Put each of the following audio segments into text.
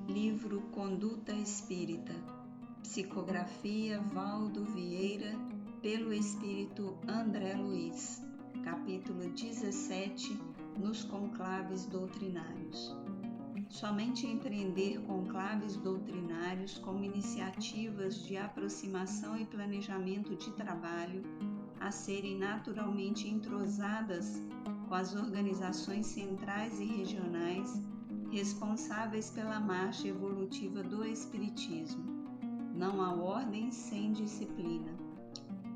Livro Conduta Espírita, psicografia Valdo Vieira, pelo Espírito André Luiz, capítulo 17, nos conclaves doutrinários. Somente empreender conclaves doutrinários como iniciativas de aproximação e planejamento de trabalho a serem naturalmente entrosadas com as organizações centrais e regionais responsáveis pela marcha evolutiva do Espiritismo. Não há ordem sem disciplina.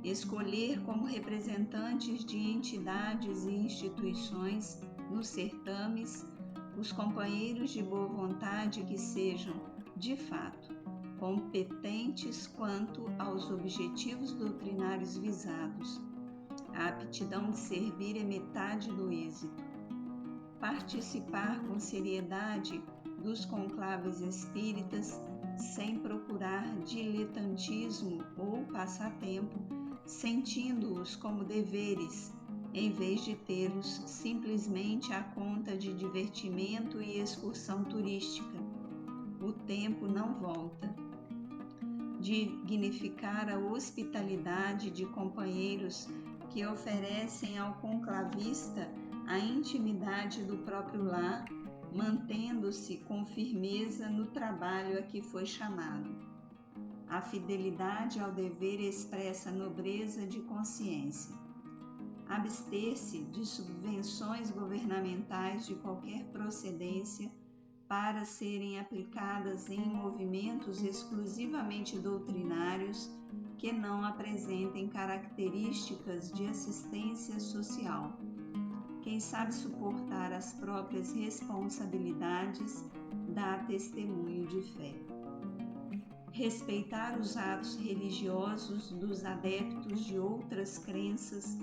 Escolher como representantes de entidades e instituições nos certames os companheiros de boa vontade que sejam, de fato, competentes quanto aos objetivos doutrinários visados. A aptidão de servir é metade do êxito. Participar com seriedade dos conclaves espíritas, sem procurar diletantismo ou passatempo, sentindo-os como deveres, em vez de tê-los simplesmente à conta de divertimento e excursão turística. O tempo não volta. Dignificar a hospitalidade de companheiros que oferecem ao conclavista a intimidade do próprio lar, mantendo-se com firmeza no trabalho a que foi chamado. A fidelidade ao dever expressa nobreza de consciência. Abster-se de subvenções governamentais de qualquer procedência para serem aplicadas em movimentos exclusivamente doutrinários que não apresentem características de assistência social. Quem sabe suportar as próprias responsabilidades dá testemunho de fé. Respeitar os atos religiosos dos adeptos de outras crenças,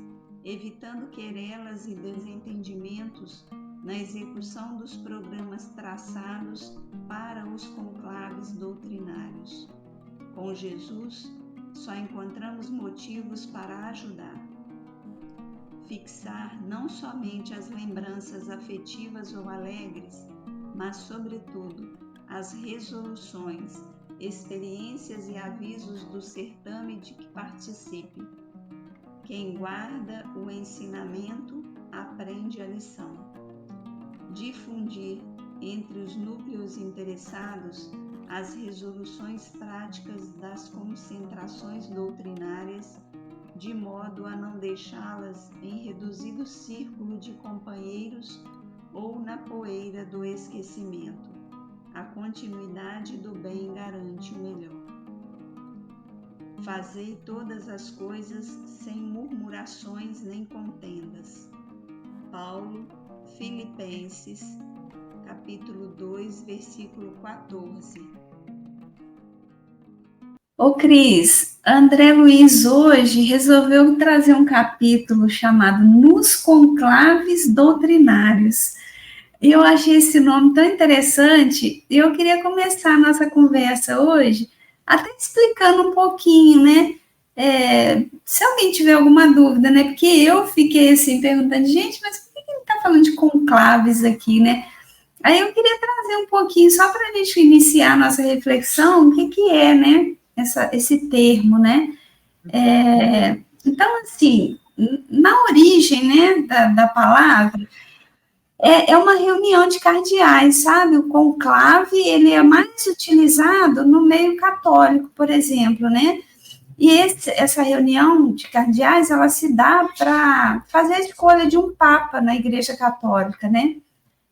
evitando querelas e desentendimentos na execução dos programas traçados para os conclaves doutrinários. Com Jesus, só encontramos motivos para ajudar. Fixar não somente as lembranças afetivas ou alegres, mas, sobretudo, as resoluções, experiências e avisos do certame de que participe. Quem guarda o ensinamento, aprende a lição. Difundir entre os núcleos interessados as resoluções práticas das concentrações doutrinárias, de modo a não deixá-las em reduzido círculo de companheiros ou na poeira do esquecimento. A continuidade do bem garante o melhor. Fazei todas as coisas sem murmurações nem contendas. Paulo, Filipenses, capítulo 2, versículo 14. Ô Cris, André Luiz hoje resolveu trazer um capítulo chamado Nos Conclaves Doutrinários. Eu achei esse nome tão interessante e eu queria começar a nossa conversa hoje até explicando um pouquinho, né? Se alguém tiver alguma dúvida, né? Porque eu fiquei assim perguntando, gente, mas por que ele está falando de conclaves aqui, né? Aí eu queria trazer um pouquinho, só para a gente iniciar a nossa reflexão, o que é, né? Esse termo, né? Então, assim, na origem, né, da palavra, é uma reunião de cardeais, sabe? O conclave, ele é mais utilizado no meio católico, por exemplo, né? E essa reunião de cardeais, ela se dá para fazer a escolha de um papa na Igreja Católica, né?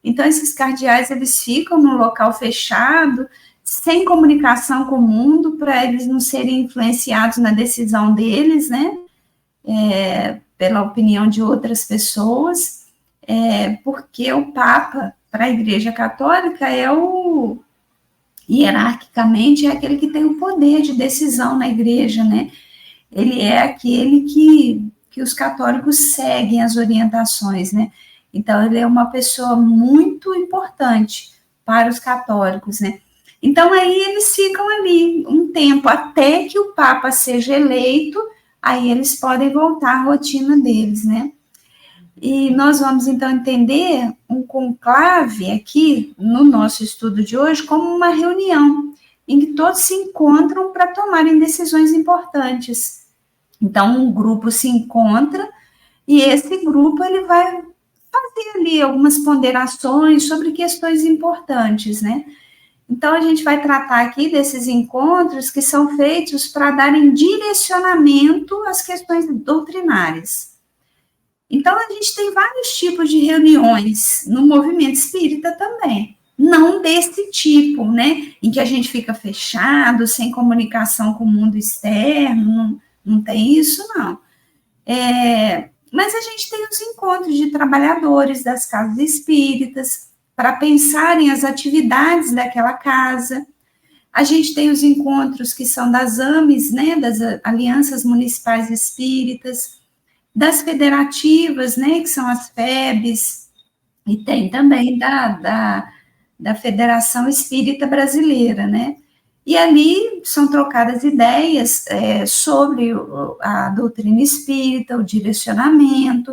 Então, esses cardeais, eles ficam num local fechado, sem comunicação com o mundo, para eles não serem influenciados na decisão deles, né? Pela opinião de outras pessoas, porque o Papa, para a Igreja Católica, hierarquicamente, é aquele que tem o poder de decisão na Igreja, né? Ele é aquele que os católicos seguem as orientações, né? Então, ele é uma pessoa muito importante para os católicos, né? Então, aí eles ficam ali um tempo, até que o Papa seja eleito, aí eles podem voltar à rotina deles, né? E nós vamos, então, entender um conclave aqui, no nosso estudo de hoje, como uma reunião em que todos se encontram para tomarem decisões importantes. Então, um grupo se encontra e esse grupo ele vai fazer ali algumas ponderações sobre questões importantes, né? Então, a gente vai tratar aqui desses encontros que são feitos para darem direcionamento às questões doutrinárias. Então, a gente tem vários tipos de reuniões no movimento espírita também. Não desse tipo, né? Em que a gente fica fechado, sem comunicação com o mundo externo, não tem isso, não. Mas a gente tem os encontros de trabalhadores das casas espíritas, para pensarem as atividades daquela casa. A gente tem os encontros que são das AMES, né, das Alianças Municipais Espíritas, das federativas, né, que são as FEBs, e tem também da Federação Espírita Brasileira, né? E ali são trocadas ideias sobre a doutrina espírita, o direcionamento,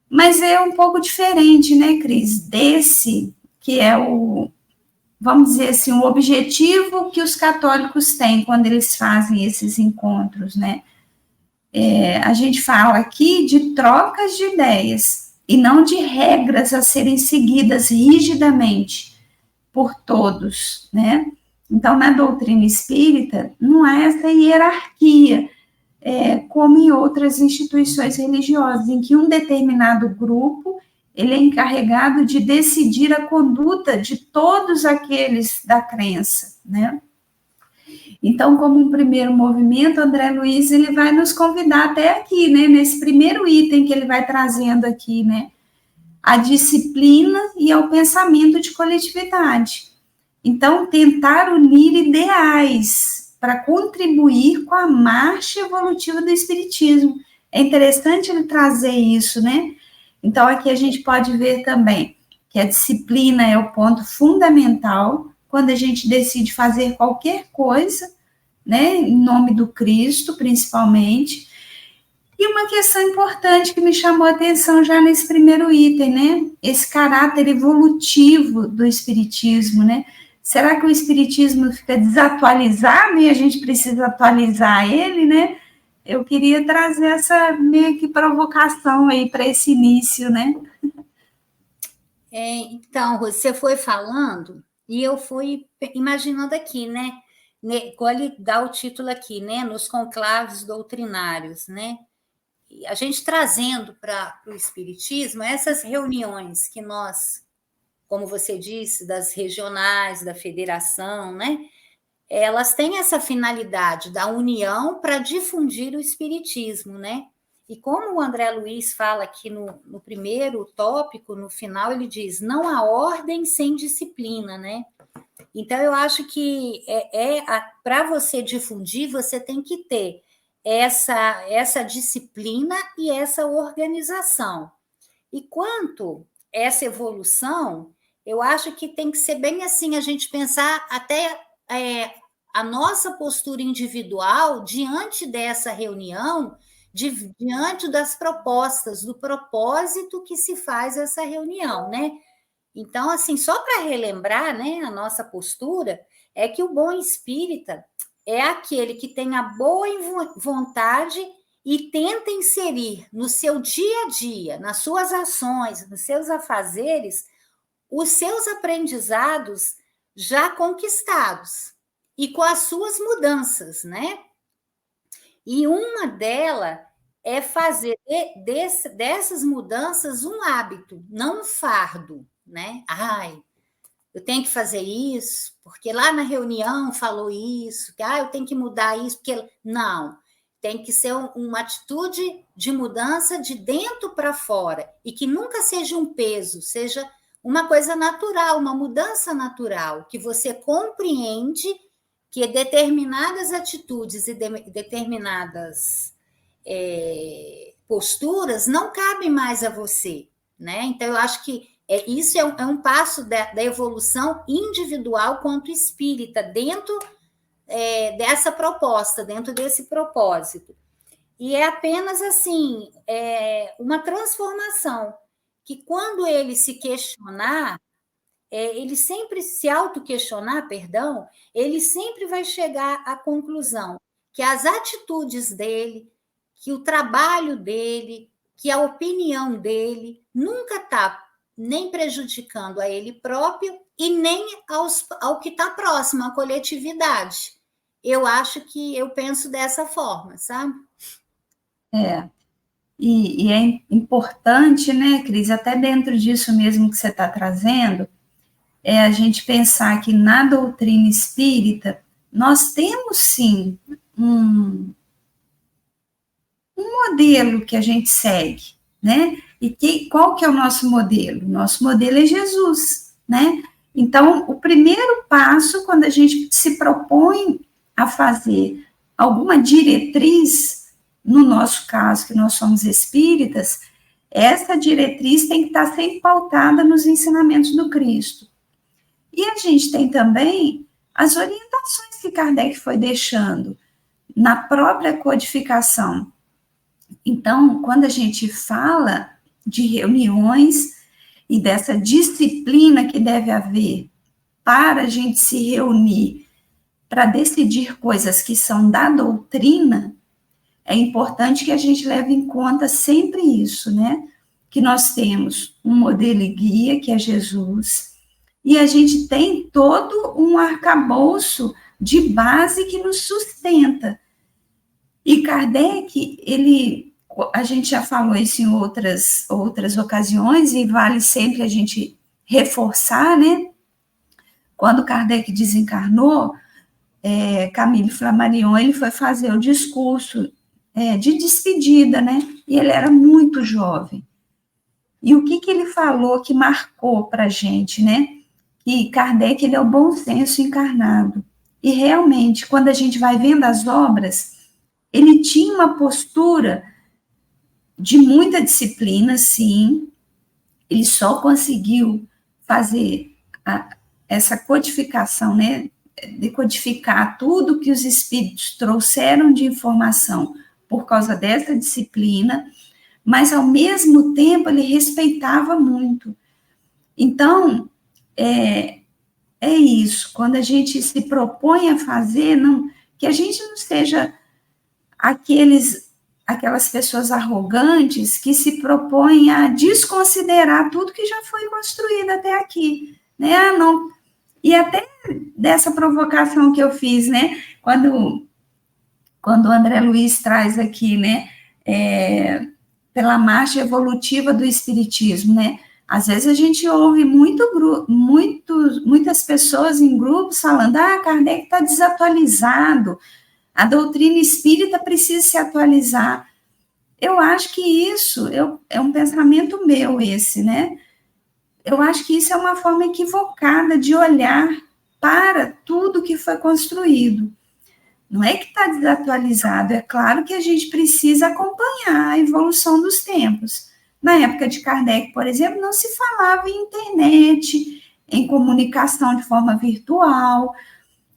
mas é um pouco diferente, né, Cris, desse que é vamos dizer assim, o objetivo que os católicos têm quando eles fazem esses encontros, né? A gente fala aqui de trocas de ideias e não de regras a serem seguidas rigidamente por todos, né? Então, na doutrina espírita, não há essa hierarquia, como em outras instituições religiosas, em que um determinado grupo ele é encarregado de decidir a conduta de todos aqueles da crença, né? Então, como um primeiro movimento, André Luiz ele vai nos convidar até aqui, né? Nesse primeiro item que ele vai trazendo aqui, né? A disciplina e ao pensamento de coletividade. Então, tentar unir ideais para contribuir com a marcha evolutiva do Espiritismo. É interessante ele trazer isso, né? Então, aqui a gente pode ver também que a disciplina é o ponto fundamental quando a gente decide fazer qualquer coisa, né? Em nome do Cristo, principalmente. E uma questão importante que me chamou a atenção já nesse primeiro item, né? Esse caráter evolutivo do Espiritismo, né? Será que o Espiritismo fica desatualizado e a gente precisa atualizar ele, né? Eu queria trazer essa meio que provocação aí para esse início, né? Então, você foi falando e eu fui imaginando aqui, né? Igual ele dá o título aqui, né? Nos conclaves doutrinários, né? E a gente trazendo para o Espiritismo essas reuniões que nós, como você disse, das regionais, da federação, né? Elas têm essa finalidade da união para difundir o Espiritismo, né? E como o André Luiz fala aqui no primeiro tópico, no final, ele diz: não há ordem sem disciplina, né? Então, eu acho que para você difundir, você tem que ter essa disciplina e essa organização. E quanto essa evolução, eu acho que tem que ser bem assim, a gente pensar até a nossa postura individual diante dessa reunião, diante das propostas, do propósito que se faz essa reunião, né? Então, assim, só para relembrar, né, a nossa postura, é que o bom espírita é aquele que tem a boa vontade e tenta inserir no seu dia a dia, nas suas ações, nos seus afazeres, os seus aprendizados já conquistados e com as suas mudanças, né? E uma delas é fazer dessas mudanças um hábito, não um fardo, né? Ai, eu tenho que fazer isso, porque lá na reunião falou isso, que eu tenho que mudar isso, porque não, tem que ser uma atitude de mudança de dentro para fora, e que nunca seja um peso, seja uma coisa natural, uma mudança natural, que você compreende que determinadas atitudes e determinadas posturas não cabem mais a você, né? Então, eu acho que isso é um passo da evolução individual quanto espírita, dentro dessa proposta, dentro desse propósito. E é apenas assim, uma transformação, que quando ele se questionar, ele sempre se auto-questionar, perdão, ele sempre vai chegar à conclusão que as atitudes dele, que o trabalho dele, que a opinião dele nunca está nem prejudicando a ele próprio e nem ao que está próximo, à coletividade. Eu penso dessa forma, sabe? E é importante, né, Cris, até dentro disso mesmo que você está trazendo, a gente pensar que na doutrina espírita nós temos sim um modelo que a gente segue, né? E qual que é o nosso modelo? Nosso modelo é Jesus, né? Então, o primeiro passo, quando a gente se propõe a fazer alguma diretriz, no nosso caso, que nós somos espíritas, essa diretriz tem que estar sempre pautada nos ensinamentos do Cristo. E a gente tem também as orientações que Kardec foi deixando na própria codificação. Então, quando a gente fala de reuniões e dessa disciplina que deve haver para a gente se reunir para decidir coisas que são da doutrina, é importante que a gente leve em conta sempre isso, né? Que nós temos um modelo e guia, que é Jesus, e a gente tem todo um arcabouço de base que nos sustenta. E Kardec, a gente já falou isso em outras ocasiões, e vale sempre a gente reforçar, né? Quando Kardec desencarnou, Camille Flammarion, ele foi fazer o discurso de despedida, né? E ele era muito jovem. E o que ele falou que marcou para a gente, né? E Kardec, ele é o bom senso encarnado. E realmente, quando a gente vai vendo as obras, ele tinha uma postura de muita disciplina, sim. Ele só conseguiu fazer essa codificação, né? Decodificar tudo que os espíritos trouxeram de informação por causa dessa disciplina, mas, ao mesmo tempo, ele respeitava muito. Então, é isso, quando a gente se propõe a fazer, que a gente não seja aquelas pessoas arrogantes que se propõem a desconsiderar tudo que já foi construído até aqui, né? Não. E até dessa provocação que eu fiz, né? Quando o André Luiz traz aqui, né? Pela marcha evolutiva do Espiritismo, né? Às vezes a gente ouve muitas pessoas em grupos falando: Kardec está desatualizado, a doutrina espírita precisa se atualizar. Eu acho que isso é um pensamento meu esse, né? Eu acho que isso é uma forma equivocada de olhar para tudo que foi construído. Não é que está desatualizado, é claro que a gente precisa acompanhar a evolução dos tempos. Na época de Kardec, por exemplo, não se falava em internet, em comunicação de forma virtual.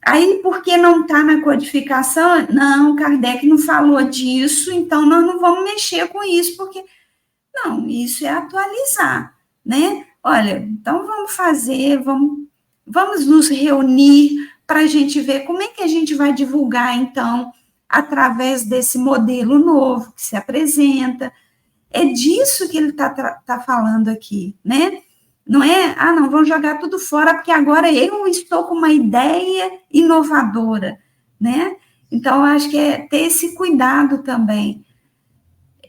Aí, porque não está na codificação, não, Kardec não falou disso, então nós não vamos mexer com isso, porque, não, isso é atualizar, né? Olha, então vamos nos reunir para a gente ver como é que a gente vai divulgar, então, através desse modelo novo que se apresenta. É disso que ele tá falando aqui, né? Não é, não, vamos jogar tudo fora, porque agora eu estou com uma ideia inovadora, né? Então, acho que é ter esse cuidado também,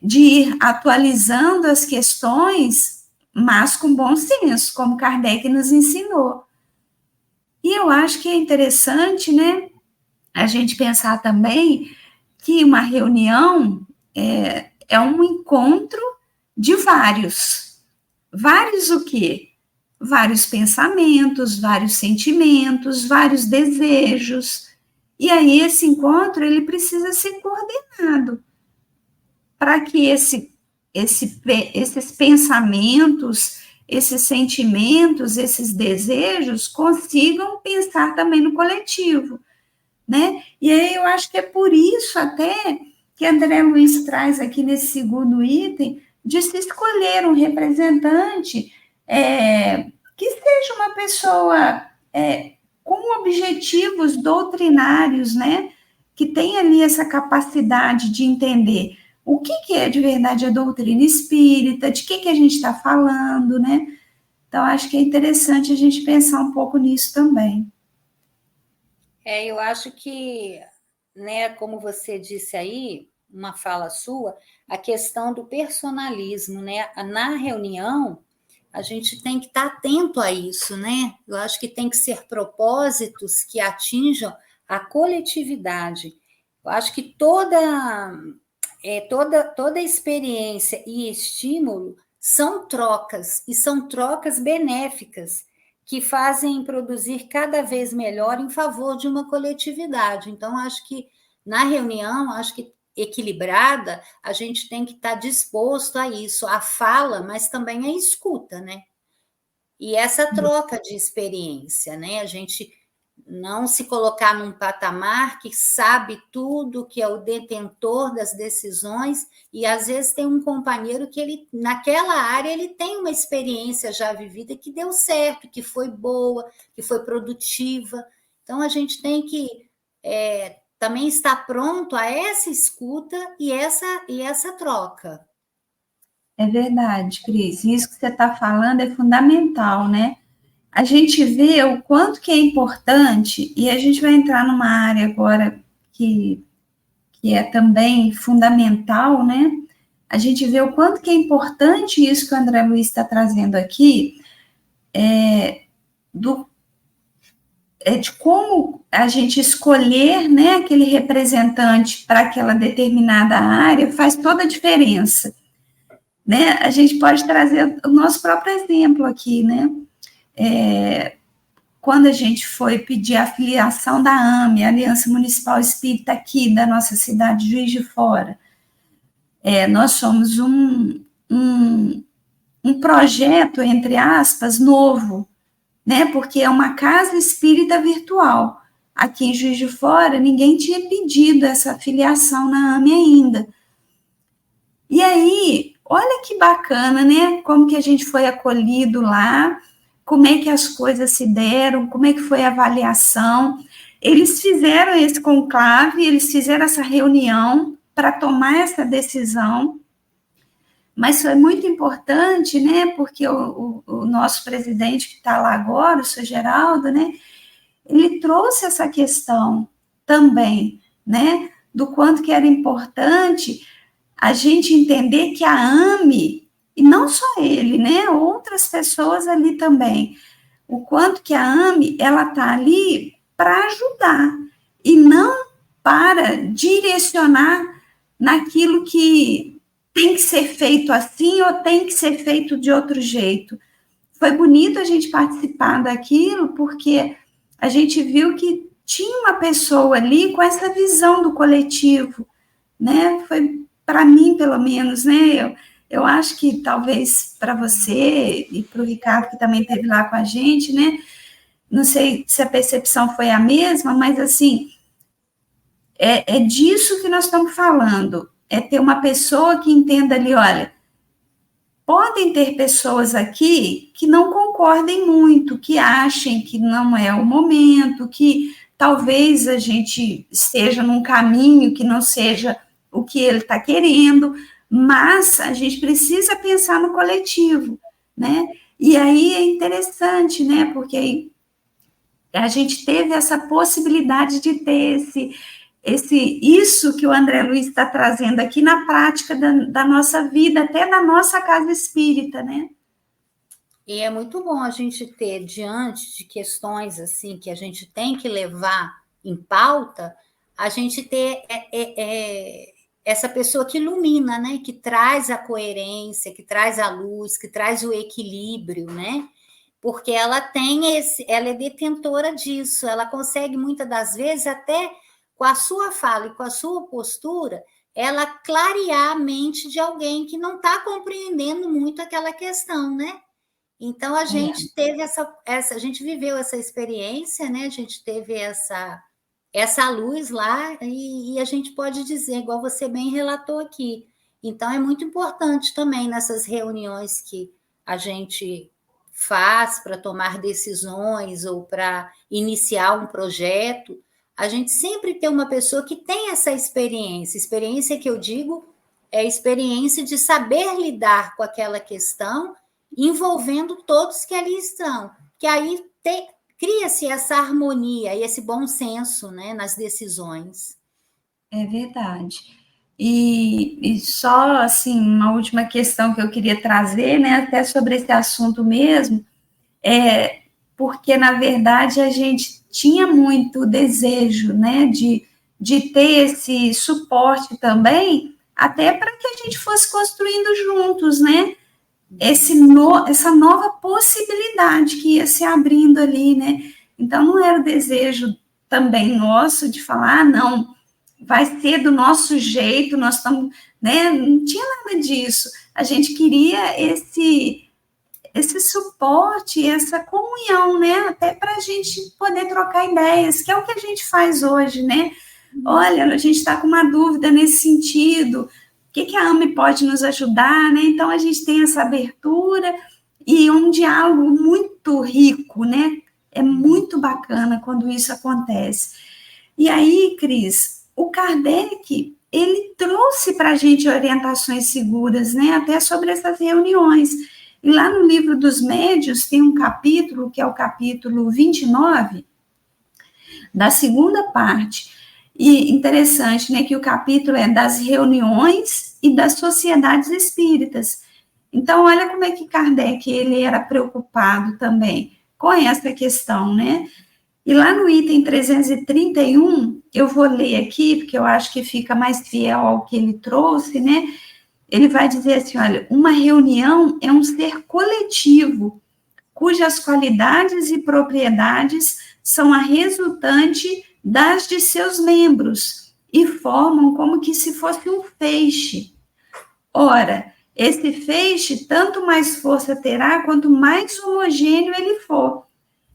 de ir atualizando as questões, mas com bom senso, como Kardec nos ensinou. E eu acho que é interessante, né, a gente pensar também que uma reunião é um encontro de vários o quê? Vários pensamentos, vários sentimentos, vários desejos. E aí esse encontro, ele precisa ser coordenado para que esses pensamentos, esses sentimentos, esses desejos consigam pensar também no coletivo, né? E aí eu acho que é por isso até que André Luiz traz aqui nesse segundo item, de se escolher um representante que seja uma pessoa com objetivos doutrinários, né? Que tenha ali essa capacidade de entender o que é de verdade a doutrina espírita, de que a gente está falando, né? Então, acho que é interessante a gente pensar um pouco nisso também. Eu acho que, né, como você disse aí, uma fala sua, a questão do personalismo, né? Na reunião, a gente tem que estar atento a isso, né? Eu acho que tem que ser propósitos que atinjam a coletividade. Eu acho que toda experiência e estímulo são trocas, e são trocas benéficas, que fazem produzir cada vez melhor em favor de uma coletividade. Então, acho que na reunião, acho que equilibrada, a gente tem que estar disposto a isso, a fala, mas também a escuta, né? E essa troca de experiência, né? A gente não se colocar num patamar que sabe tudo, que é o detentor das decisões, e às vezes tem um companheiro que ele, naquela área, ele tem uma experiência já vivida que deu certo, que foi boa, que foi produtiva. Então, a gente tem que também estar pronto a essa escuta e essa troca. É verdade, Cris. Isso que você está falando é fundamental, né? A gente vê o quanto que é importante, e a gente vai entrar numa área agora que é também fundamental, né? A gente vê o quanto que é importante isso que o André Luiz está trazendo aqui, de como a gente escolher, né, aquele representante para aquela determinada área faz toda a diferença, né? A gente pode trazer o nosso próprio exemplo aqui, né? Quando a gente foi pedir a filiação da AME, Aliança Municipal Espírita, aqui da nossa cidade, Juiz de Fora, nós somos um projeto, entre aspas, novo, né? Porque é uma casa espírita virtual. Aqui em Juiz de Fora, ninguém tinha pedido essa filiação na AME ainda. E aí, olha que bacana, né? Como que a gente foi acolhido lá, como é que as coisas se deram, como é que foi a avaliação. Eles fizeram esse conclave, eles fizeram essa reunião para tomar essa decisão, mas foi muito importante, né, porque o nosso presidente que está lá agora, o senhor Geraldo, né, ele trouxe essa questão também, né, do quanto que era importante a gente entender que a AME, e não só ele, né, outras pessoas ali também, o quanto que a AME, ela está ali para ajudar, e não para direcionar naquilo que tem que ser feito assim ou tem que ser feito de outro jeito. Foi bonito a gente participar daquilo, porque a gente viu que tinha uma pessoa ali com essa visão do coletivo, né? Foi, para mim, pelo menos, né? Eu acho que talvez para você e para o Ricardo, que também esteve lá com a gente, né? Não sei se a percepção foi a mesma, mas, assim, é disso que nós estamos falando. É ter uma pessoa que entenda ali, olha, podem ter pessoas aqui que não concordem muito, que achem que não é o momento, que talvez a gente esteja num caminho que não seja o que ele está querendo, mas a gente precisa pensar no coletivo, né? E aí é interessante, né? Porque aí a gente teve essa possibilidade de ter isso que o André Luiz está trazendo aqui na prática da nossa vida, até da nossa casa espírita, né? E é muito bom a gente ter, diante de questões assim que a gente tem que levar em pauta, a gente ter essa pessoa que ilumina, né? Que traz a coerência, que traz a luz, que traz o equilíbrio, né? Porque ela ela é detentora disso, ela consegue muitas das vezes até com a sua fala e com a sua postura, ela clarear a mente de alguém que não está compreendendo muito aquela questão, né? Então, a gente teve a gente viveu essa experiência, né? A gente teve essa luz lá, e a gente pode dizer, igual você bem relatou aqui. Então, é muito importante também nessas reuniões que a gente faz para tomar decisões ou para iniciar um projeto, a gente sempre ter uma pessoa que tem essa experiência. Experiência que eu digo é a experiência de saber lidar com aquela questão, envolvendo todos que ali estão. Que aí cria-se essa harmonia e esse bom senso, né, nas decisões. É verdade. E só, assim, uma última questão que eu queria trazer, né, até sobre esse assunto mesmo, porque, na verdade, a gente tinha muito desejo, né, de ter esse suporte também, até para que a gente fosse construindo juntos, né, essa nova possibilidade que ia se abrindo ali, né, então não era o desejo também nosso de falar, não, vai ser do nosso jeito, nós estamos, né, não tinha nada disso, a gente queria esse suporte, essa comunhão, né, até para a gente poder trocar ideias, que é o que a gente faz hoje, né, olha, a gente está com uma dúvida nesse sentido, o que a AME pode nos ajudar, né, então a gente tem essa abertura e um diálogo muito rico, né, é muito bacana quando isso acontece. E aí, Cris, o Kardec, ele trouxe para a gente orientações seguras, né, até sobre essas reuniões. E lá no Livro dos Médiuns tem um capítulo, que é o capítulo 29, da segunda parte. E interessante, né, que o capítulo é das reuniões e das sociedades espíritas. Então, olha como é que Kardec, ele era preocupado também com essa questão, né? E lá no item 331, eu vou ler aqui, porque eu acho que fica mais fiel ao que ele trouxe, né? Ele vai dizer assim, olha, uma reunião é um ser coletivo, cujas qualidades e propriedades são a resultante das de seus membros, e formam como que se fosse um feixe. Ora, esse feixe tanto mais força terá, quanto mais homogêneo ele for.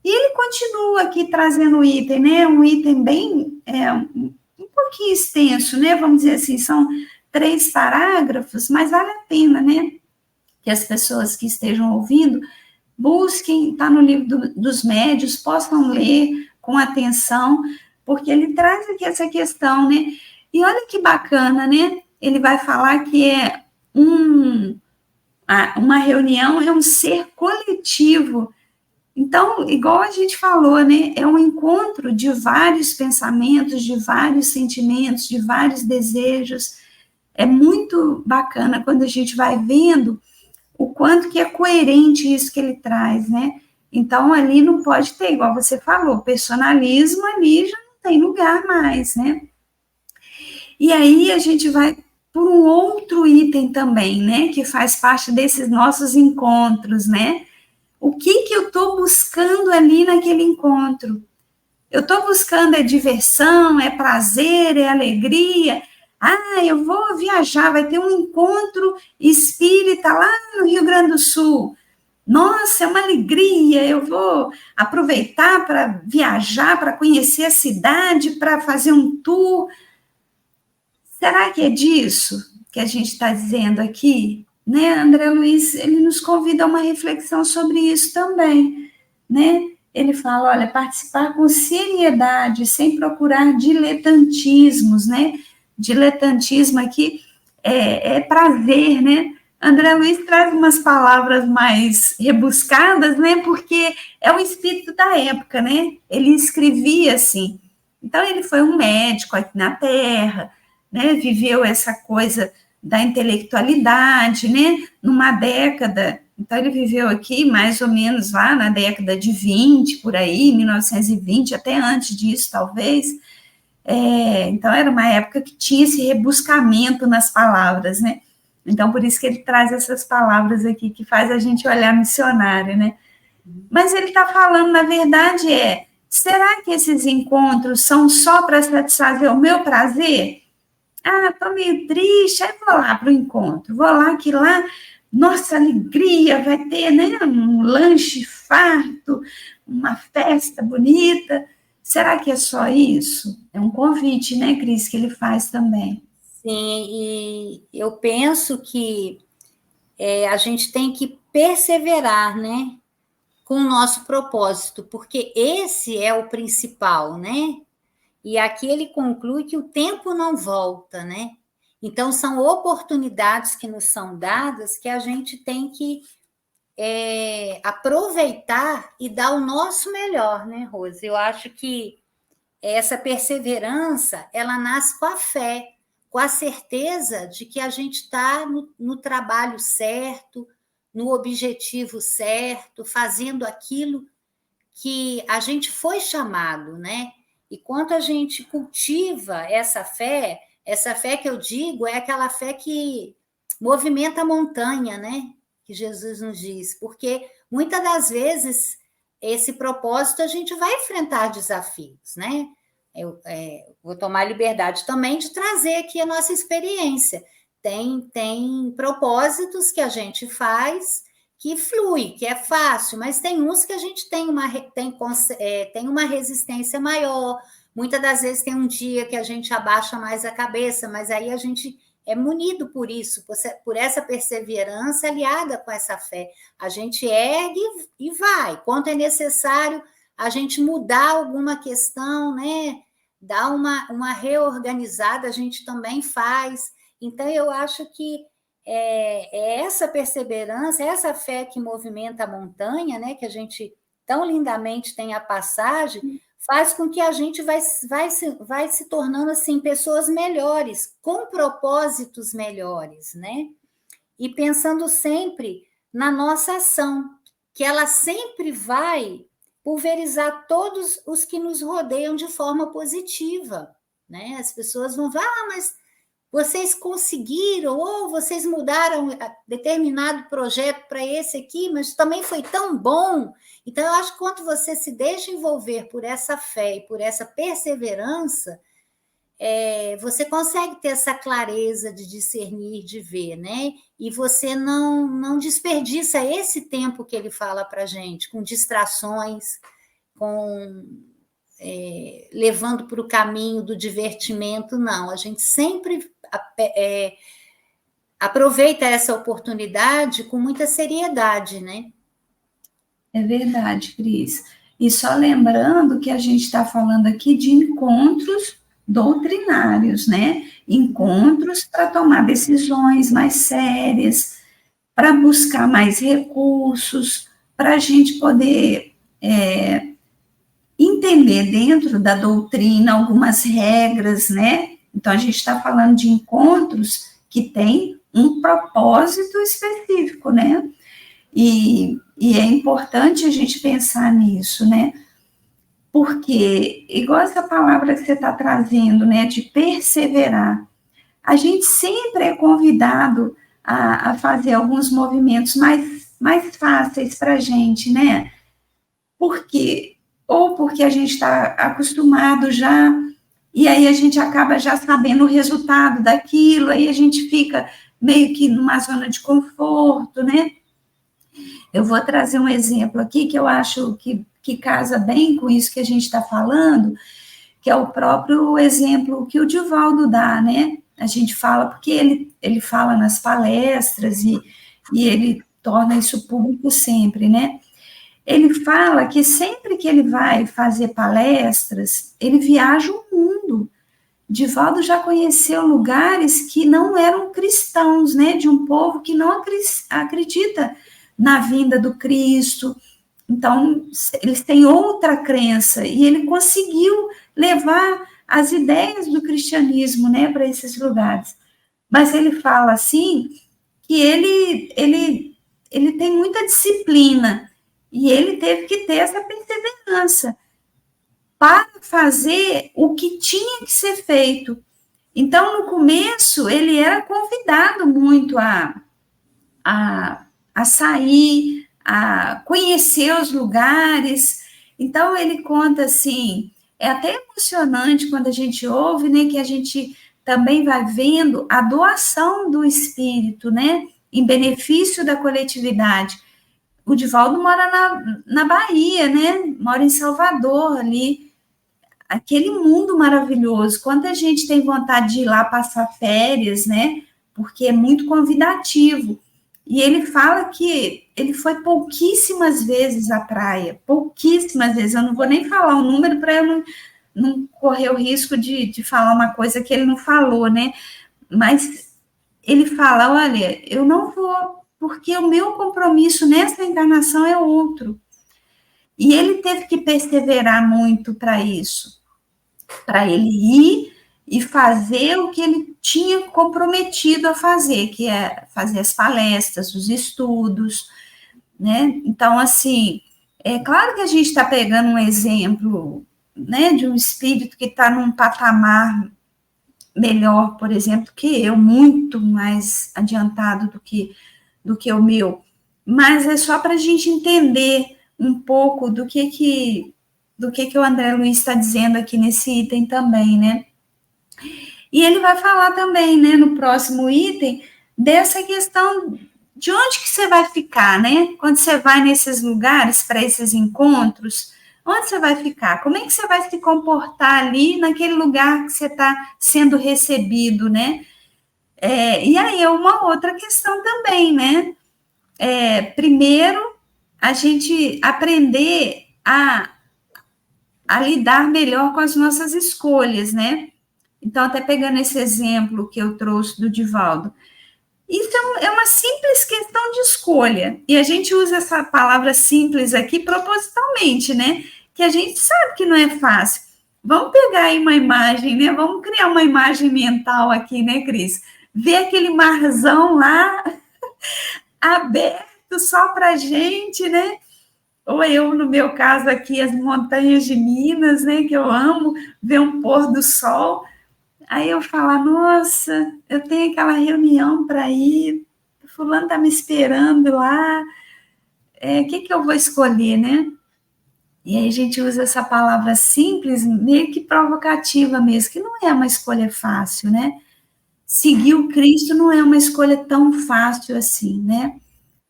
E ele continua aqui trazendo o item, né? Um item bem, um pouquinho extenso, né? Vamos dizer assim, são 3 parágrafos, mas vale a pena, né? Que as pessoas que estejam ouvindo busquem, está no Livro dos Médiuns, possam ler com atenção, porque ele traz aqui essa questão, né? E olha que bacana, né? Ele vai falar que uma reunião é um ser coletivo. Então, igual a gente falou, né, é um encontro de vários pensamentos, de vários sentimentos, de vários desejos. É muito bacana quando a gente vai vendo o quanto que é coerente isso que ele traz, né? Então, ali não pode ter, igual você falou, personalismo ali já não tem lugar mais, né? E aí a gente vai por um outro item também, né, que faz parte desses nossos encontros, né? O que eu estou buscando ali naquele encontro? Eu estou buscando diversão, é prazer, é alegria. Ah, eu vou viajar, vai ter um encontro espírita lá no Rio Grande do Sul. Nossa, é uma alegria, eu vou aproveitar para viajar, para conhecer a cidade, para fazer um tour. Será que é disso que a gente está dizendo aqui? Né, André Luiz, ele nos convida a uma reflexão sobre isso também, né? Ele fala, olha, participar com seriedade, sem procurar diletantismos, né? Diletantismo aqui é prazer, né? André Luiz traz umas palavras mais rebuscadas, né? Porque é o espírito da época, né? Ele escrevia assim. Então, ele foi um médico aqui na Terra, né? Viveu essa coisa da intelectualidade, né, numa década, então ele viveu aqui mais ou menos lá na década de 20, por aí, 1920, até antes disso, talvez, então era uma época que tinha esse rebuscamento nas palavras, né, então por isso que ele traz essas palavras aqui, que faz a gente olhar missionário, né, mas ele está falando, na verdade, será que esses encontros são só para satisfazer o meu prazer? Ah, estou meio triste, aí vou lá para o encontro, vou lá que lá, nossa, alegria, vai ter, né, um lanche farto, uma festa bonita. Será que é só isso? É um convite, né, Cris, que ele faz também. Sim, e eu penso que a gente tem que perseverar, né, com o nosso propósito, porque esse é o principal, né? E aqui ele conclui que o tempo não volta, né? Então, são oportunidades que nos são dadas que a gente tem que aproveitar e dar o nosso melhor, né, Rose? Eu acho que essa perseverança, ela nasce com a fé, com a certeza de que a gente está no trabalho certo, no objetivo certo, fazendo aquilo que a gente foi chamado, né? E quanto a gente cultiva essa fé que eu digo é aquela fé que movimenta a montanha, né? Que Jesus nos diz, porque muitas das vezes esse propósito a gente vai enfrentar desafios, né? Eu vou tomar liberdade também de trazer aqui a nossa experiência. Tem propósitos que a gente faz que flui, que é fácil, mas tem uns que a gente tem uma resistência maior. Muitas das vezes tem um dia que a gente abaixa mais a cabeça, mas aí a gente é munido por isso, por essa perseverança aliada com essa fé. A gente ergue e vai. Quando é necessário a gente mudar alguma questão, né? Dar uma reorganizada, a gente também faz. Então, eu acho que essa perseverança, essa fé que movimenta a montanha, né, que a gente tão lindamente tem a passagem, faz com que a gente vai se tornando assim pessoas melhores, com propósitos melhores, né? E pensando sempre na nossa ação, que ela sempre vai pulverizar todos os que nos rodeiam de forma positiva, né? As pessoas vão falar, mas vocês conseguiram, ou vocês mudaram determinado projeto para esse aqui, mas também foi tão bom. Então, eu acho que quando você se deixa envolver por essa fé e por essa perseverança, você consegue ter essa clareza de discernir, de ver, né? E você não desperdiça esse tempo que ele fala para a gente, com distrações, levando para o caminho do divertimento, não. A gente sempre aproveita essa oportunidade com muita seriedade, né? É verdade, Cris. E só lembrando que a gente está falando aqui de encontros doutrinários, né? Encontros para tomar decisões mais sérias, para buscar mais recursos, para a gente poder entender dentro da doutrina algumas regras, né? Então, a gente está falando de encontros que têm um propósito específico, né? E é importante a gente pensar nisso, né? Porque, igual essa palavra que você está trazendo, né, de perseverar, a gente sempre é convidado a fazer alguns movimentos mais fáceis para a gente, né? Porque a gente está acostumado já, e aí a gente acaba já sabendo o resultado daquilo, aí a gente fica meio que numa zona de conforto, né? Eu vou trazer um exemplo aqui que eu acho que casa bem com isso que a gente está falando, que é o próprio exemplo que o Divaldo dá, né? A gente fala, porque ele fala nas palestras e ele torna isso público sempre, né? Ele fala que sempre que ele vai fazer palestras, ele viaja o mundo. Divaldo já conheceu lugares que não eram cristãos, né? De um povo que não acredita na vinda do Cristo. Então, eles têm outra crença, e ele conseguiu levar as ideias do cristianismo, né, para esses lugares. Mas ele fala assim, que ele tem muita disciplina, e ele teve que ter essa perseverança para fazer o que tinha que ser feito. Então, no começo, ele era convidado muito a sair, a conhecer os lugares. Então, ele conta assim, é até emocionante quando a gente ouve, né, que a gente também vai vendo a doação do espírito, né, em benefício da coletividade. O Divaldo mora na Bahia, né, mora em Salvador, ali, aquele mundo maravilhoso. Quanta gente tem vontade de ir lá passar férias, né? Porque é muito convidativo. E ele fala que ele foi pouquíssimas vezes à praia, pouquíssimas vezes. Eu não vou nem falar o número para eu não correr o risco de falar uma coisa que ele não falou, né? Mas ele fala, olha, eu não vou, porque o meu compromisso nessa encarnação é outro. E ele teve que perseverar muito para isso, para ele ir e fazer o que ele tinha comprometido a fazer, que é fazer as palestras, os estudos, né? Então, assim, é claro que a gente está pegando um exemplo, né, de um espírito que está num patamar melhor, por exemplo, que eu, muito mais adiantado do que o meu, mas é só para a gente entender um pouco do que o André Luiz está dizendo aqui nesse item também, né? E ele vai falar também, né, no próximo item, dessa questão de onde que você vai ficar, né? Quando você vai nesses lugares, para esses encontros, onde você vai ficar? Como é que você vai se comportar ali naquele lugar que você está sendo recebido, né? E aí é uma outra questão também, né? Primeiro, a gente aprender a lidar melhor com as nossas escolhas, né? Então, até pegando esse exemplo que eu trouxe do Divaldo, isso é uma simples questão de escolha, e a gente usa essa palavra simples aqui propositalmente, né? Que a gente sabe que não é fácil. Vamos pegar aí uma imagem, né? Vamos criar uma imagem mental aqui, né, Cris? Ver aquele marzão lá aberto só para gente, né? Ou eu, no meu caso aqui, as montanhas de Minas, né? Que eu amo ver um pôr do sol. Aí eu falo, nossa, eu tenho aquela reunião para ir, fulano está me esperando lá, o que eu vou escolher, né? E aí a gente usa essa palavra simples, meio que provocativa mesmo, que não é uma escolha fácil, né? Seguir o Cristo não é uma escolha tão fácil assim, né?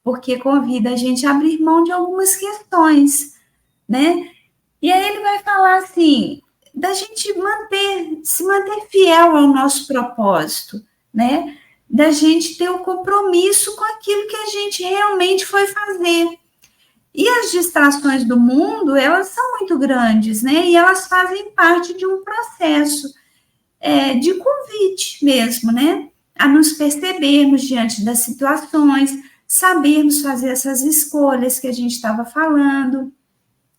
Porque convida a gente a abrir mão de algumas questões, né? E aí ele vai falar assim, da gente se manter fiel ao nosso propósito, né? Da gente ter o compromisso com aquilo que a gente realmente foi fazer. E as distrações do mundo, elas são muito grandes, né? E elas fazem parte de um processo de convite mesmo, né? A nos percebermos diante das situações, sabermos fazer essas escolhas que a gente estava falando.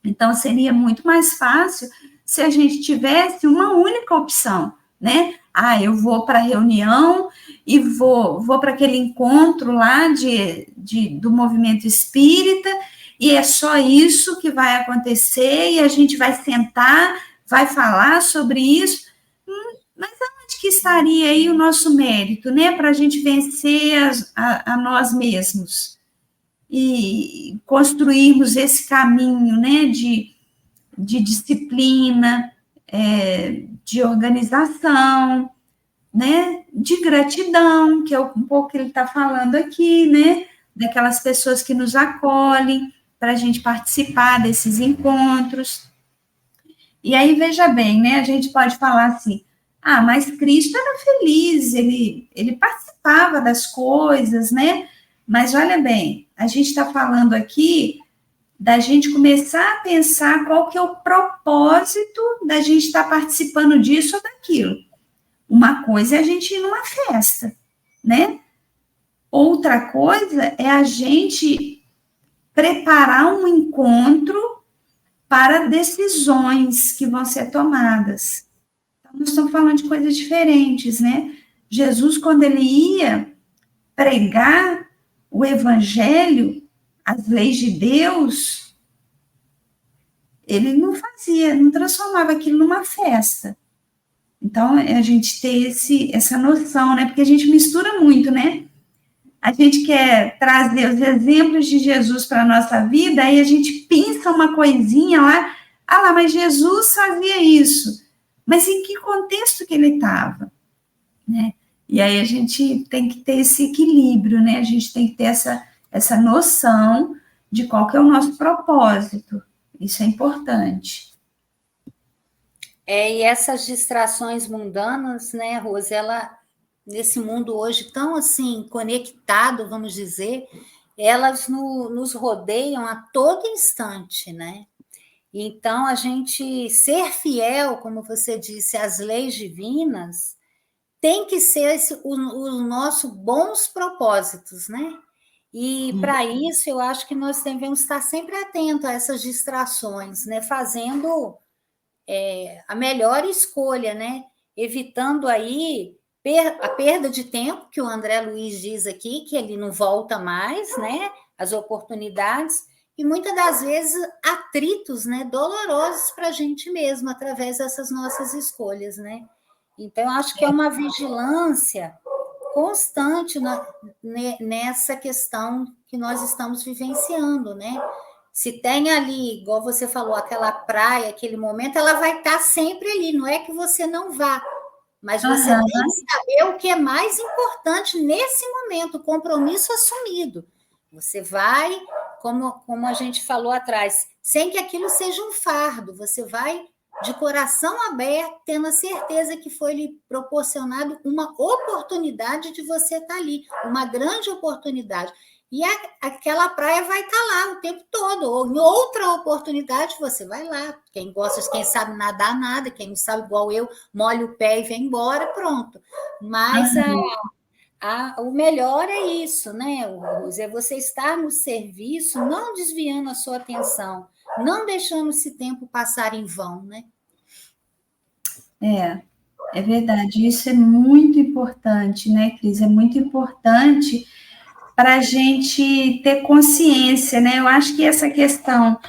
Então, seria muito mais fácil se a gente tivesse uma única opção, né? Eu vou para a reunião e vou para aquele encontro lá do movimento espírita, e é só isso que vai acontecer, e a gente vai sentar, vai falar sobre isso. Mas onde que estaria aí o nosso mérito, né? Para a gente vencer a nós mesmos e construirmos esse caminho, né, de disciplina, de organização, né, de gratidão, que é um pouco que ele está falando aqui, né, daquelas pessoas que nos acolhem para a gente participar desses encontros. E aí, veja bem, né, a gente pode falar assim, mas Cristo era feliz, ele participava das coisas, né, mas olha bem, a gente está falando aqui da gente começar a pensar qual que é o propósito da gente estar participando disso ou daquilo. Uma coisa é a gente ir numa festa, né? Outra coisa é a gente preparar um encontro para decisões que vão ser tomadas. Então, nós estamos falando de coisas diferentes, né? Jesus, quando ele ia pregar o evangelho, as leis de Deus, ele não transformava aquilo numa festa. Então, a gente ter essa noção, né? Porque a gente mistura muito, né? A gente quer trazer os exemplos de Jesus para a nossa vida, aí a gente pinça uma coisinha lá, mas Jesus fazia isso. Mas em que contexto que ele estava? Né? E aí a gente tem que ter esse equilíbrio, né? A gente tem que ter essa noção de qual que é o nosso propósito. Isso é importante. E essas distrações mundanas, né, Rose, nesse mundo hoje tão assim conectado, vamos dizer, elas nos rodeiam a todo instante, né? Então, a gente ser fiel, como você disse, às leis divinas, tem que ser os nossos bons propósitos, né? E para isso, eu acho que nós devemos estar sempre atentos a essas distrações, né? Fazendo a melhor escolha, né? Evitando aí a perda de tempo, que o André Luiz diz aqui, que ele não volta mais, né? As oportunidades, e muitas das vezes atritos, né? Dolorosos para a gente mesmo, através dessas nossas escolhas, né? Então, eu acho que é uma vigilância constante nessa questão que nós estamos vivenciando, né? Se tem ali, igual você falou, aquela praia, aquele momento, ela vai estar sempre ali, não é que você não vá, mas você tem que saber o que é mais importante nesse momento, o compromisso assumido. Você vai, como a gente falou atrás, sem que aquilo seja um fardo, você vai de coração aberto, tendo a certeza que foi lhe proporcionado uma oportunidade de você estar ali, uma grande oportunidade. E aquela praia vai estar lá o tempo todo, ou em outra oportunidade você vai lá. Quem gosta, quem sabe nadar, nada, quem não sabe, igual eu, molha o pé e vem embora, pronto. Mas o melhor é isso, né, Rose? É você estar no serviço, não desviando a sua atenção, não deixando esse tempo passar em vão, né? É verdade, isso é muito importante, né, Cris? É muito importante para a gente ter consciência, né? Eu acho que essa questão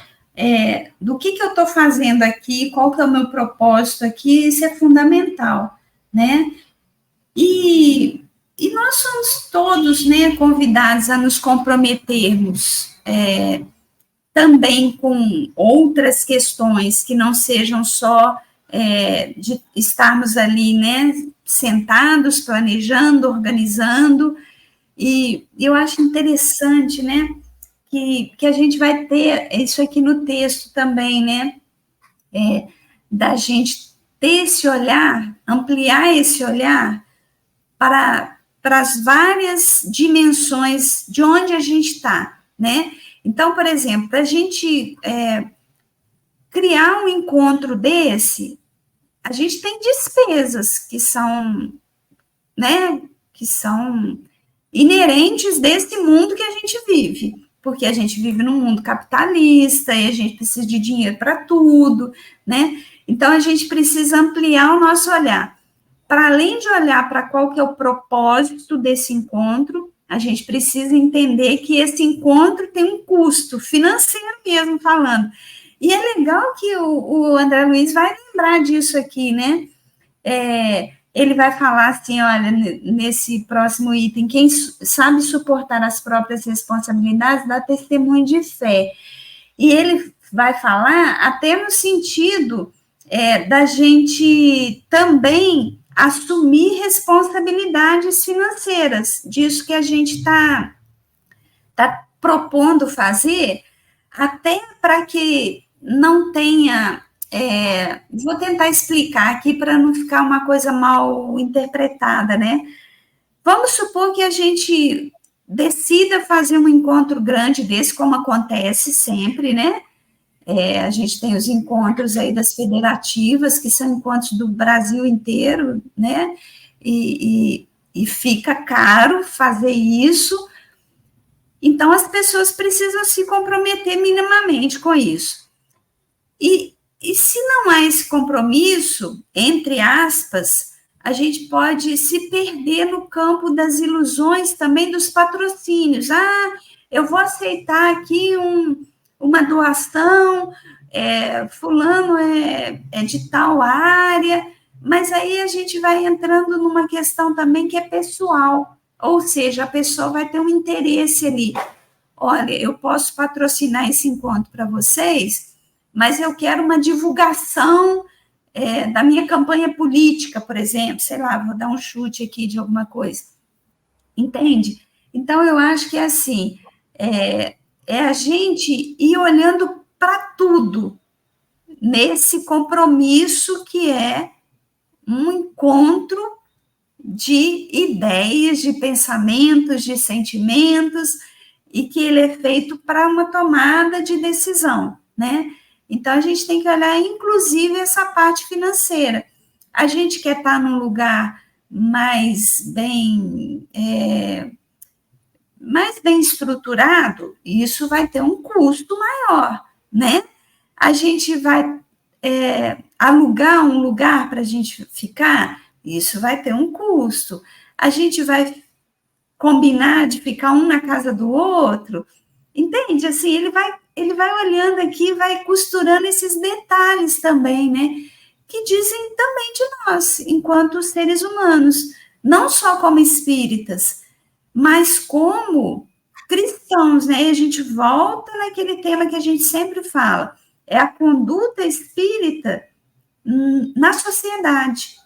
do que eu estou fazendo aqui, qual que é o meu propósito aqui, isso é fundamental, né? E nós somos todos, né, convidados a nos comprometermos também com outras questões que não sejam só de estarmos ali, né, sentados, planejando, organizando. E eu acho interessante, né, que a gente vai ter isso aqui no texto também, né, da gente ter esse olhar, ampliar esse olhar para as várias dimensões de onde a gente está, né? Então, por exemplo, para a gente criar um encontro desse, a gente tem despesas que são, né, que são inerentes desse mundo que a gente vive, porque a gente vive num mundo capitalista e a gente precisa de dinheiro para tudo, né? Então, a gente precisa ampliar o nosso olhar. Para além de olhar para qual que é o propósito desse encontro, a gente precisa entender que esse encontro tem um custo financeiro mesmo falando. E é legal que o André Luiz vai lembrar disso aqui, né? Ele vai falar assim, olha, nesse próximo item, quem sabe suportar as próprias responsabilidades dá testemunho de fé. E ele vai falar até no sentido da gente também assumir responsabilidades financeiras, disso que a gente está propondo fazer, até para que não tenha... vou tentar explicar aqui para não ficar uma coisa mal interpretada, né? Vamos supor que a gente decida fazer um encontro grande desse, como acontece sempre, né? A gente tem os encontros aí das federativas, que são encontros do Brasil inteiro, né? E fica caro fazer isso. Então, as pessoas precisam se comprometer minimamente com isso. E se não há esse compromisso, entre aspas, a gente pode se perder no campo das ilusões também dos patrocínios. Eu vou aceitar aqui uma doação, fulano é de tal área, mas aí a gente vai entrando numa questão também que é pessoal, ou seja, a pessoa vai ter um interesse ali. Olha, eu posso patrocinar esse encontro para vocês, mas eu quero uma divulgação da minha campanha política, por exemplo, sei lá, vou dar um chute aqui de alguma coisa. Entende? Então, eu acho que é assim, a gente ir olhando para tudo, nesse compromisso que é um encontro de ideias, de pensamentos, de sentimentos, e que ele é feito para uma tomada de decisão, né? Então, a gente tem que olhar, inclusive, essa parte financeira. A gente quer estar num lugar mais bem estruturado, isso vai ter um custo maior, né? A gente vai alugar um lugar para a gente ficar, isso vai ter um custo. A gente vai combinar de ficar um na casa do outro, entende? Assim, ele vai olhando aqui, vai costurando esses detalhes também, né? Que dizem também de nós, enquanto seres humanos, não só como espíritas, mas como cristãos, né? E a gente volta naquele tema que a gente sempre fala, é a conduta espírita na sociedade,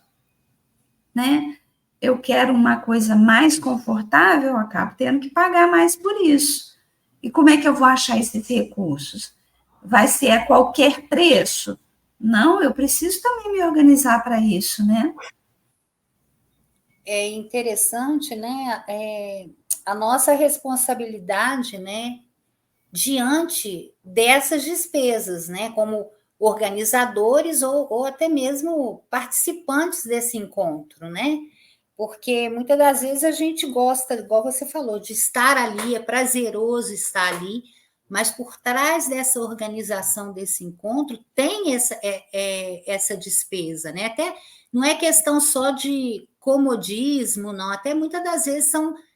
né? Eu quero uma coisa mais confortável, eu acabo tendo que pagar mais por isso. E como é que eu vou achar esses recursos? Vai ser a qualquer preço? Não, eu preciso também me organizar para isso, né? É interessante, né? A nossa responsabilidade, né? Diante dessas despesas, né? Como organizadores ou até mesmo participantes desse encontro, né? Porque muitas das vezes a gente gosta, igual você falou, de estar ali, é prazeroso estar ali, mas por trás dessa organização desse encontro tem essa despesa, né? Até não é questão só de comodismo, não, até muitas das vezes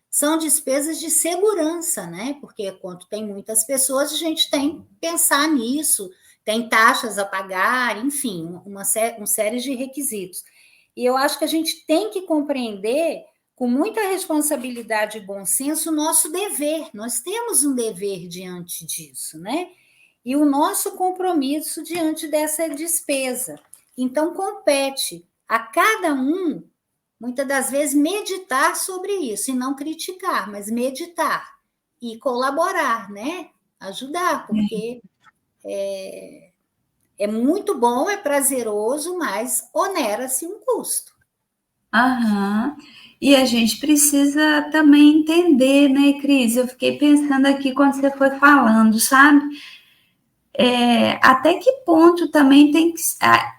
são despesas de segurança, né? Porque quando tem muitas pessoas, a gente tem que pensar nisso, tem taxas a pagar, enfim, uma série de requisitos. E eu acho que a gente tem que compreender, com muita responsabilidade e bom senso, o nosso dever. Nós temos um dever diante disso, né? E o nosso compromisso diante dessa despesa. Então, compete a cada um, muitas das vezes, meditar sobre isso, e não criticar, mas meditar e colaborar, né? Ajudar, porque é muito bom, é prazeroso, mas onera-se um custo. Aham. E a gente precisa também entender, né, Cris? Eu fiquei pensando aqui quando você foi falando, sabe? Até que ponto também tem que.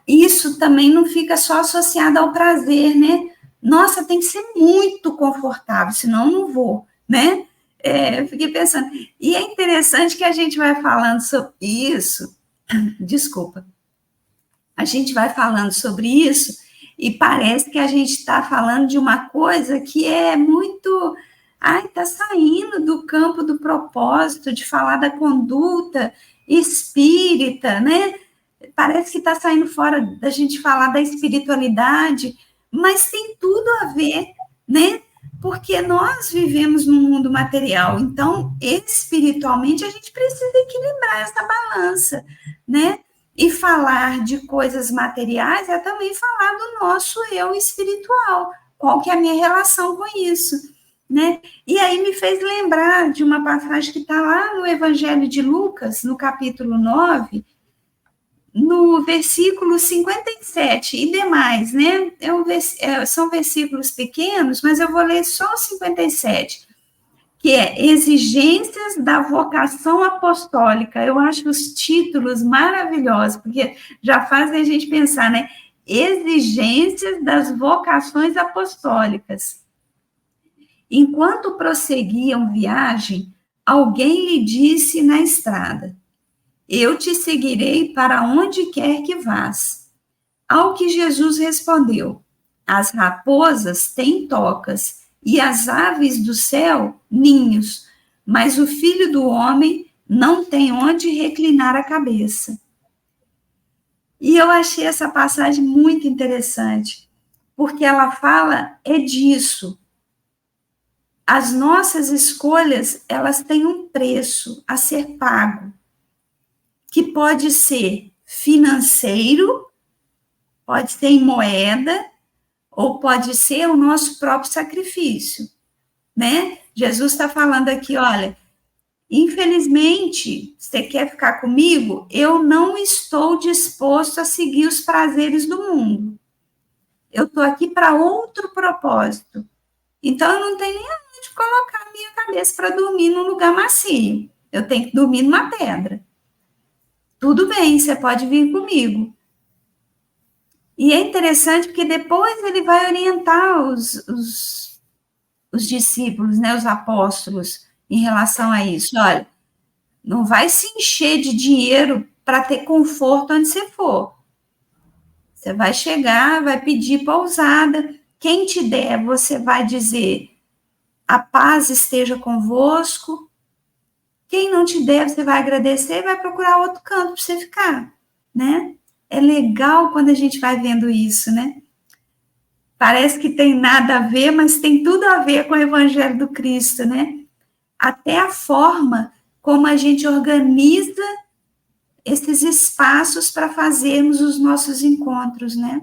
Isso também não fica só associado ao prazer, né? Nossa, tem que ser muito confortável, senão eu não vou, né? Eu fiquei pensando. E é interessante que a gente vai falando sobre isso. Desculpa. A gente vai falando sobre isso e parece que a gente está falando de uma coisa que é muito. Ai, está saindo do campo do propósito, de falar da conduta espírita, né? Parece que está saindo fora da gente falar da espiritualidade, mas tem tudo a ver, né? Porque nós vivemos num mundo material, então, espiritualmente, a gente precisa equilibrar essa balança, né? E falar de coisas materiais é também falar do nosso eu espiritual. Qual que é a minha relação com isso, né? E aí me fez lembrar de uma passagem que está lá no Evangelho de Lucas, no capítulo 9, no versículo 57 e demais, né? São versículos pequenos, mas eu vou ler só o 57, que é exigências da vocação apostólica. Eu acho os títulos maravilhosos, porque já fazem a gente pensar, né? Exigências das vocações apostólicas. Enquanto prosseguiam viagem, alguém lhe disse na estrada: eu te seguirei para onde quer que vás. Ao que Jesus respondeu: as raposas têm tocas e as aves do céu ninhos, mas o Filho do Homem não tem onde reclinar a cabeça. E eu achei essa passagem muito interessante, porque ela fala disso. As nossas escolhas, elas têm um preço a ser pago, que pode ser financeiro, pode ser em moeda, ou pode ser o nosso próprio sacrifício, né? Jesus está falando aqui, olha, Infelizmente, você quer ficar comigo? Eu não estou disposto a seguir os prazeres do mundo. Eu estou aqui para outro propósito. Então, eu não tenho nem onde colocar a minha cabeça para dormir num lugar macio. Eu tenho que dormir numa pedra. Tudo bem, você pode vir comigo. E é interessante porque depois ele vai orientar os discípulos, né, os apóstolos, em relação a isso. Olha, não vai se encher de dinheiro para ter conforto onde você for. Você vai chegar, vai pedir pousada. Quem te der, você vai dizer: a paz esteja convosco. Quem não te der, você vai agradecer e vai procurar outro canto para você ficar, né? É legal quando a gente vai vendo isso, né? Parece que tem nada a ver, mas tem tudo a ver com o Evangelho do Cristo, né? Até a forma como a gente organiza esses espaços para fazermos os nossos encontros, né?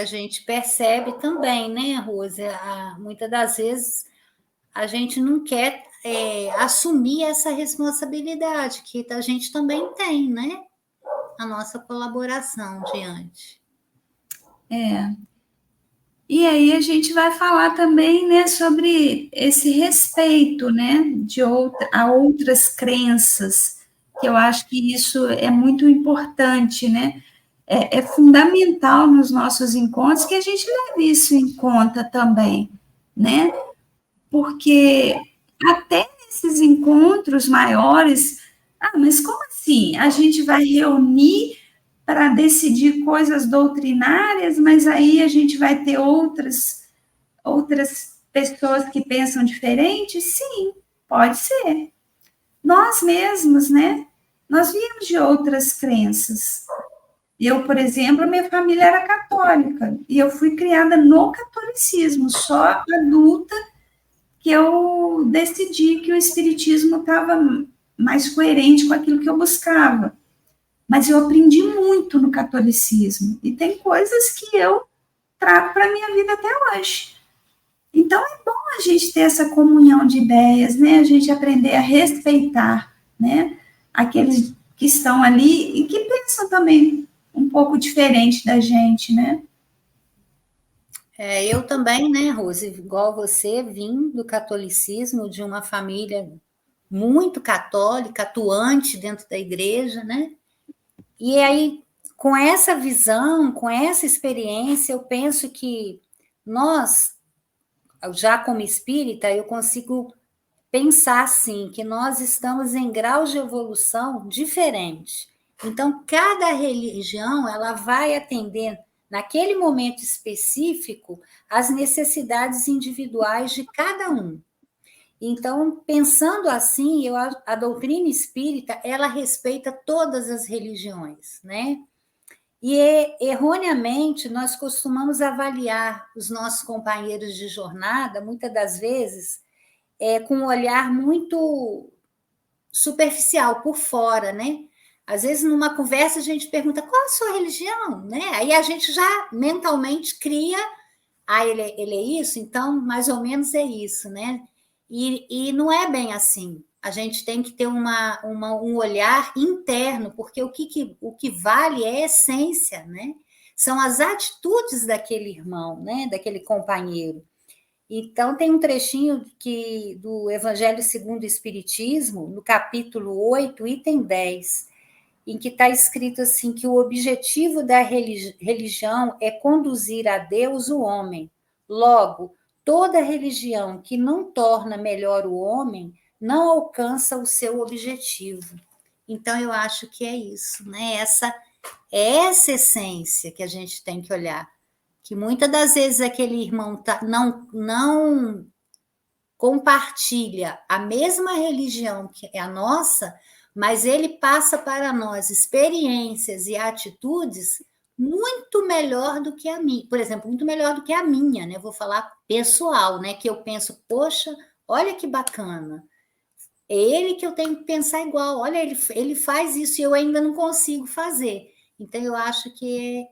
A gente percebe também, né, Rose? Muitas das vezes a gente não quer assumir essa responsabilidade, que a gente também tem, né? A nossa colaboração diante. E aí a gente vai falar também, né, sobre esse respeito, né, a outras crenças, que eu acho que isso é muito importante, né? É fundamental nos nossos encontros que a gente leve isso em conta também, né? Porque até nesses encontros maiores, mas como assim? A gente vai reunir para decidir coisas doutrinárias, mas aí a gente vai ter outras pessoas que pensam diferente? Sim, pode ser. Nós mesmos, né? Nós viemos de outras crenças. Eu, por exemplo, minha família era católica e eu fui criada no catolicismo, só adulta que eu decidi que o espiritismo estava mais coerente com aquilo que eu buscava. Mas eu aprendi muito no catolicismo e tem coisas que eu trago para a minha vida até hoje. Então é bom a gente ter essa comunhão de ideias, né? A gente aprender a respeitar, né? Aqueles que estão ali e que pensam também um pouco diferente da gente, né? Eu também, né, Rose, igual você, vim do catolicismo, de uma família muito católica, atuante dentro da igreja, né? E aí, com essa visão, com essa experiência, eu penso que nós, já como espírita, eu consigo pensar assim, que nós estamos em graus de evolução diferentes. Então, cada religião, ela vai atender, naquele momento específico, as necessidades individuais de cada um. Então, pensando assim, a doutrina espírita, ela respeita todas as religiões, né? E erroneamente nós costumamos avaliar os nossos companheiros de jornada, muitas das vezes, com um olhar muito superficial, por fora, né? Às vezes, numa conversa, a gente pergunta qual a sua religião, né? Aí a gente já mentalmente cria, ele é isso, então mais ou menos é isso, né? E não é bem assim. A gente tem que ter um olhar interno, porque o que vale é a essência, né? São as atitudes daquele irmão, né? Daquele companheiro. Então, tem um trechinho do Evangelho segundo o Espiritismo, no capítulo 8, item 10, em que está escrito assim, que o objetivo da religião é conduzir a Deus o homem. Logo, toda religião que não torna melhor o homem não alcança o seu objetivo. Então, eu acho que é isso, né? É essa essência que a gente tem que olhar. Que muitas das vezes aquele irmão não compartilha a mesma religião que é a nossa, mas ele passa para nós experiências e atitudes muito melhor do que a minha, por exemplo, muito melhor do que a minha, né? Vou falar pessoal, né? Que eu penso, poxa, olha que bacana. É ele que eu tenho que pensar igual. Olha, ele faz isso e eu ainda não consigo fazer. Então, eu acho que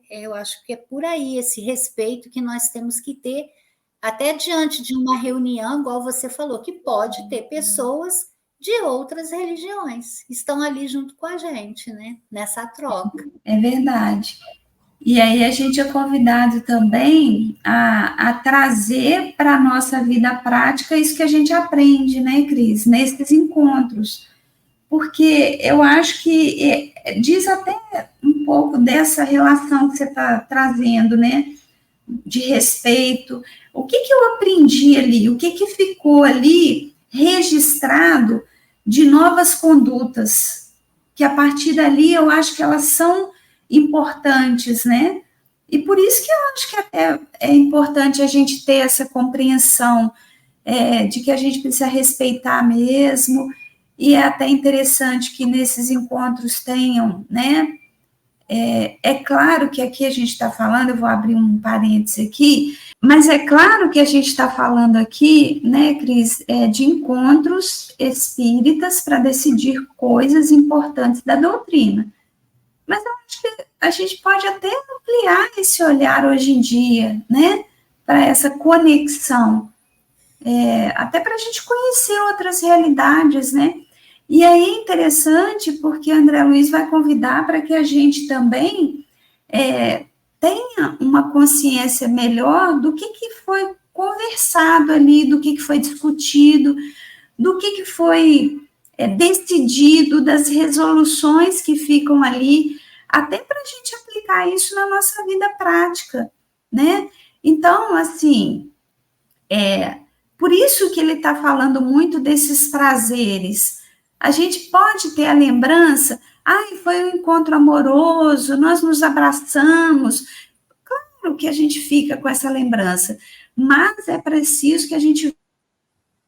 é por aí esse respeito que nós temos que ter até diante de uma reunião, igual você falou, que pode ter pessoas de outras religiões, estão ali junto com a gente, né? Nessa troca. É verdade. E aí a gente é convidado também a trazer para a nossa vida prática isso que a gente aprende, né, Cris, nesses encontros. Porque eu acho que diz até um pouco dessa relação que você está trazendo, né, de respeito. O que eu aprendi ali? O que ficou ali registrado de novas condutas? Que a partir dali eu acho que elas são importantes, né? E por isso que eu acho que até é importante a gente ter essa compreensão de que a gente precisa respeitar mesmo, e é até interessante que nesses encontros tenham, né? É claro que aqui a gente está falando, eu vou abrir um parêntese aqui, mas é claro que a gente está falando aqui, né, Cris, de encontros espíritas para decidir coisas importantes da doutrina. Mas eu acho que a gente pode até ampliar esse olhar hoje em dia, né, para essa conexão, até para a gente conhecer outras realidades, né? E aí é interessante porque André Luiz vai convidar para que a gente também tenha uma consciência melhor do que foi conversado ali, do que foi discutido, do que foi decidido, das resoluções que ficam ali, até para a gente aplicar isso na nossa vida prática, né? Então, assim, por isso que ele está falando muito desses prazeres. A gente pode ter a lembrança, foi um encontro amoroso, nós nos abraçamos. Claro que a gente fica com essa lembrança, mas é preciso que a gente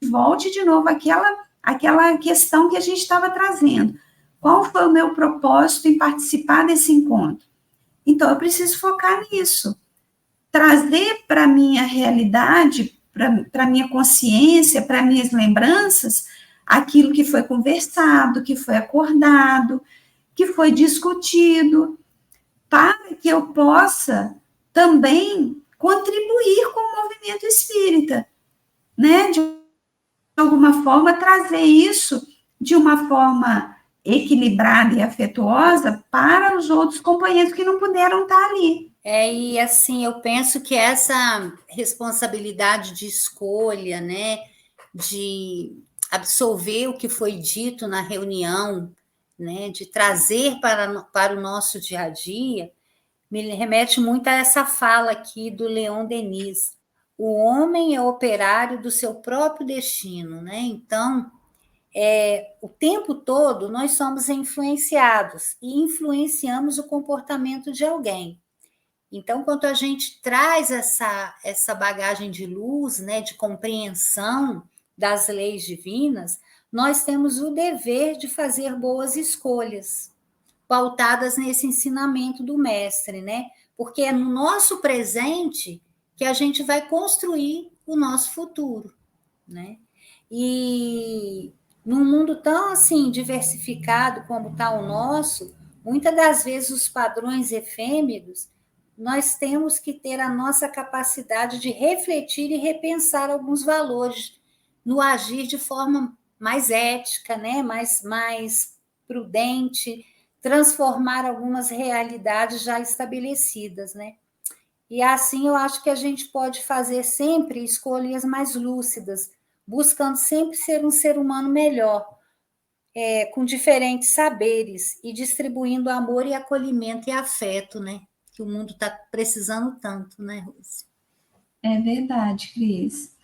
volte de novo àquela questão que a gente estava trazendo. Qual foi o meu propósito em participar desse encontro? Então, eu preciso focar nisso. Trazer para a minha realidade, para a minha consciência, para minhas lembranças, aquilo que foi conversado, que foi acordado, que foi discutido, para que eu possa também contribuir com o movimento espírita, né? De alguma forma, trazer isso de uma forma equilibrada e afetuosa para os outros companheiros que não puderam estar ali. E assim, eu penso que essa responsabilidade de escolha, né, de absorver o que foi dito na reunião, né, de trazer para o nosso dia a dia, me remete muito a essa fala aqui do Leon Denis. O homem é operário do seu próprio destino, né? Então, o tempo todo nós somos influenciados e influenciamos o comportamento de alguém. Então, quando a gente traz essa bagagem de luz, né, de compreensão das leis divinas, nós temos o dever de fazer boas escolhas, pautadas nesse ensinamento do mestre, né? Porque é no nosso presente que a gente vai construir o nosso futuro, né? E num mundo tão assim diversificado como está o nosso, muitas das vezes os padrões efêmeros, nós temos que ter a nossa capacidade de refletir e repensar alguns valores no agir de forma mais ética, né? mais prudente, transformar algumas realidades já estabelecidas, né? E assim eu acho que a gente pode fazer sempre escolhas mais lúcidas, buscando sempre ser um ser humano melhor, com diferentes saberes e distribuindo amor e acolhimento e afeto, né? Que o mundo está precisando tanto, né, Rose? É verdade, Cris.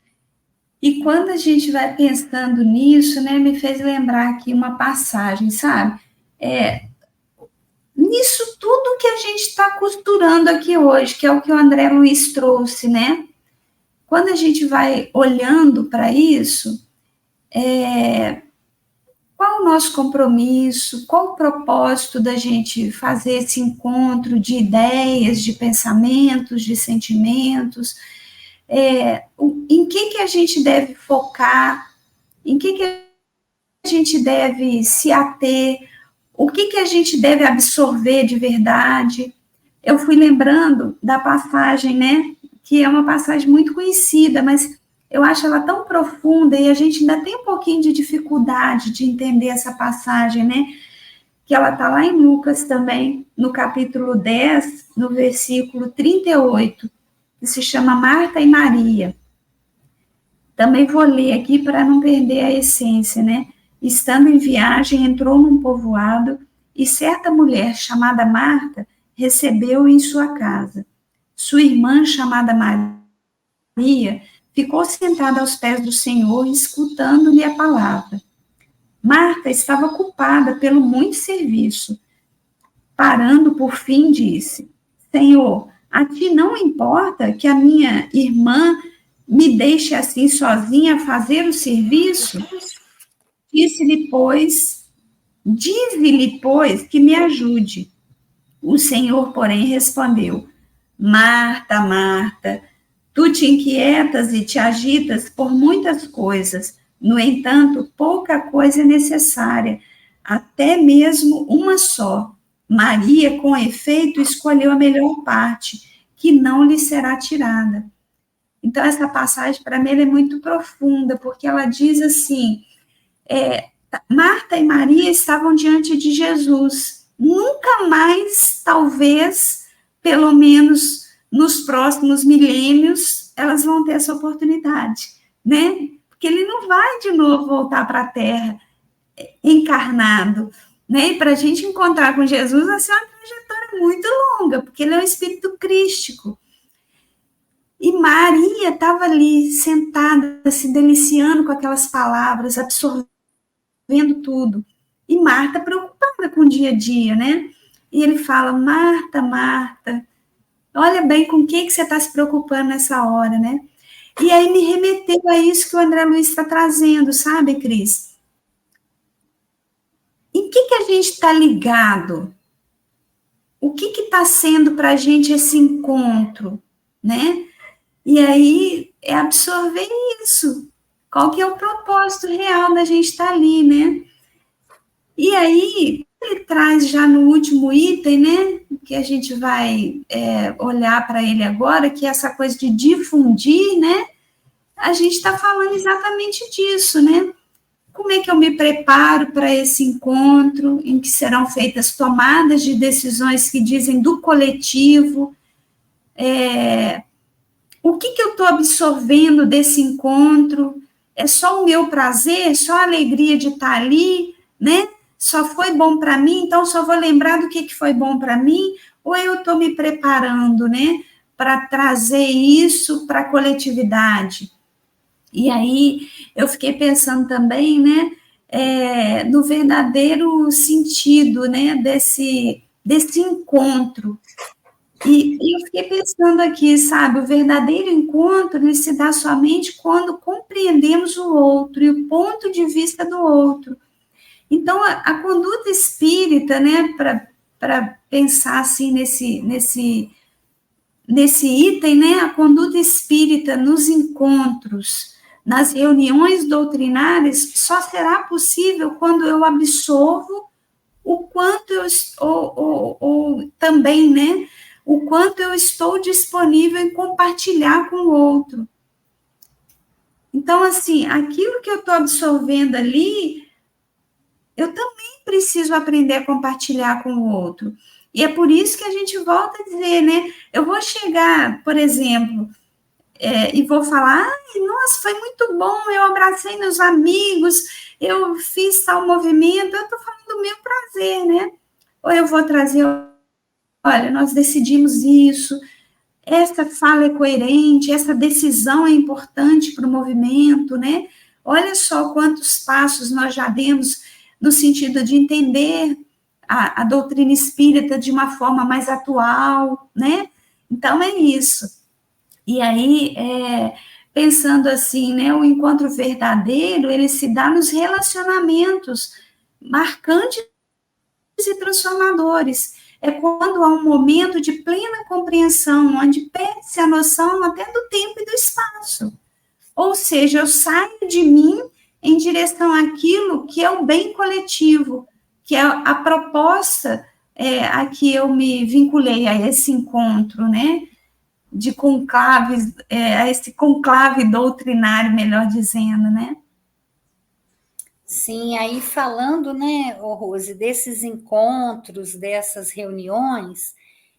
E quando a gente vai pensando nisso, né, me fez lembrar aqui uma passagem, sabe? Nisso tudo que a gente está costurando aqui hoje, que é o que o André Luiz trouxe, né? Quando a gente vai olhando para isso, qual o nosso compromisso, qual o propósito da gente fazer esse encontro de ideias, de pensamentos, de sentimentos, em que a gente deve focar, em que a gente deve se ater, o que a gente deve absorver de verdade. Eu fui lembrando da passagem, né, que é uma passagem muito conhecida, mas eu acho ela tão profunda e a gente ainda tem um pouquinho de dificuldade de entender essa passagem, né? Que ela está lá em Lucas também, no capítulo 10, no versículo 38, que se chama Marta e Maria. Também vou ler aqui para não perder a essência, né? Estando em viagem, entrou num povoado e certa mulher chamada Marta recebeu-o em sua casa. Sua irmã, chamada Maria, ficou sentada aos pés do Senhor, escutando-lhe a palavra. Marta estava ocupada pelo muito serviço. Parando, por fim, disse: Senhor, a ti não importa que a minha irmã me deixe assim sozinha a fazer o serviço? Dize-lhe, pois, que me ajude. O Senhor, porém, respondeu: Marta, Marta, tu te inquietas e te agitas por muitas coisas. No entanto, pouca coisa é necessária, até mesmo uma só. Maria, com efeito, escolheu a melhor parte, que não lhe será tirada. Então, essa passagem, para mim, ela é muito profunda, porque ela diz assim, Marta e Maria estavam diante de Jesus. Nunca mais, talvez, pelo menos nos próximos milênios, elas vão ter essa oportunidade, né? Porque ele não vai de novo voltar para a Terra encarnado, né? E para a gente encontrar com Jesus, vai ser uma trajetória muito longa, porque ele é um espírito crístico. E Maria estava ali, sentada, se deliciando com aquelas palavras, absorvendo tudo. E Marta preocupada com o dia a dia, né? E ele fala, Marta, Marta, olha bem com o que você está se preocupando nessa hora, né? E aí me remeteu a isso que o André Luiz está trazendo, sabe, Cris? Em que a gente está ligado? O que está sendo para a gente esse encontro, né? E aí é absorver isso. Qual que é o propósito real da gente estar ali, né? E aí ele traz já no último item, né? Que a gente vai olhar para ele agora, que é essa coisa de difundir, né? A gente está falando exatamente disso, né? Como é que eu me preparo para esse encontro em que serão feitas tomadas de decisões que dizem do coletivo? O que eu estou absorvendo desse encontro? É só o meu prazer? Só a alegria de estar ali, né? Só foi bom para mim, então só vou lembrar do que foi bom para mim? Ou eu estou me preparando, né? Para trazer isso para a coletividade? E aí eu fiquei pensando também, né? No verdadeiro sentido, né? Desse encontro. E eu fiquei pensando aqui, sabe, o verdadeiro encontro, ele se dá somente quando compreendemos o outro e o ponto de vista do outro. Então, a conduta espírita, né, para pensar assim nesse item, né, a conduta espírita nos encontros, nas reuniões doutrinárias, só será possível quando eu absorvo o quanto ou também, né, o quanto eu estou disponível em compartilhar com o outro. Então, assim, aquilo que eu estou absorvendo ali, eu também preciso aprender a compartilhar com o outro. E é por isso que a gente volta a dizer, né? Eu vou chegar, por exemplo, e vou falar, nossa, foi muito bom, eu abracei meus amigos, eu fiz tal movimento, eu estou falando do meu prazer, né? Ou eu vou trazer, olha, nós decidimos isso, essa fala é coerente, essa decisão é importante para o movimento, né? Olha só quantos passos nós já demos no sentido de entender a doutrina espírita de uma forma mais atual, né? Então, é isso. E aí, pensando assim, né, o encontro verdadeiro, ele se dá nos relacionamentos marcantes e transformadores. É quando há um momento de plena compreensão, onde perde-se a noção até do tempo e do espaço. Ou seja, eu saio de mim em direção àquilo que é o bem coletivo, que é a proposta a que eu me vinculei a esse encontro, né? de conclaves, a esse conclave doutrinário, melhor dizendo, né? Sim, aí falando, né, Rose, desses encontros, dessas reuniões,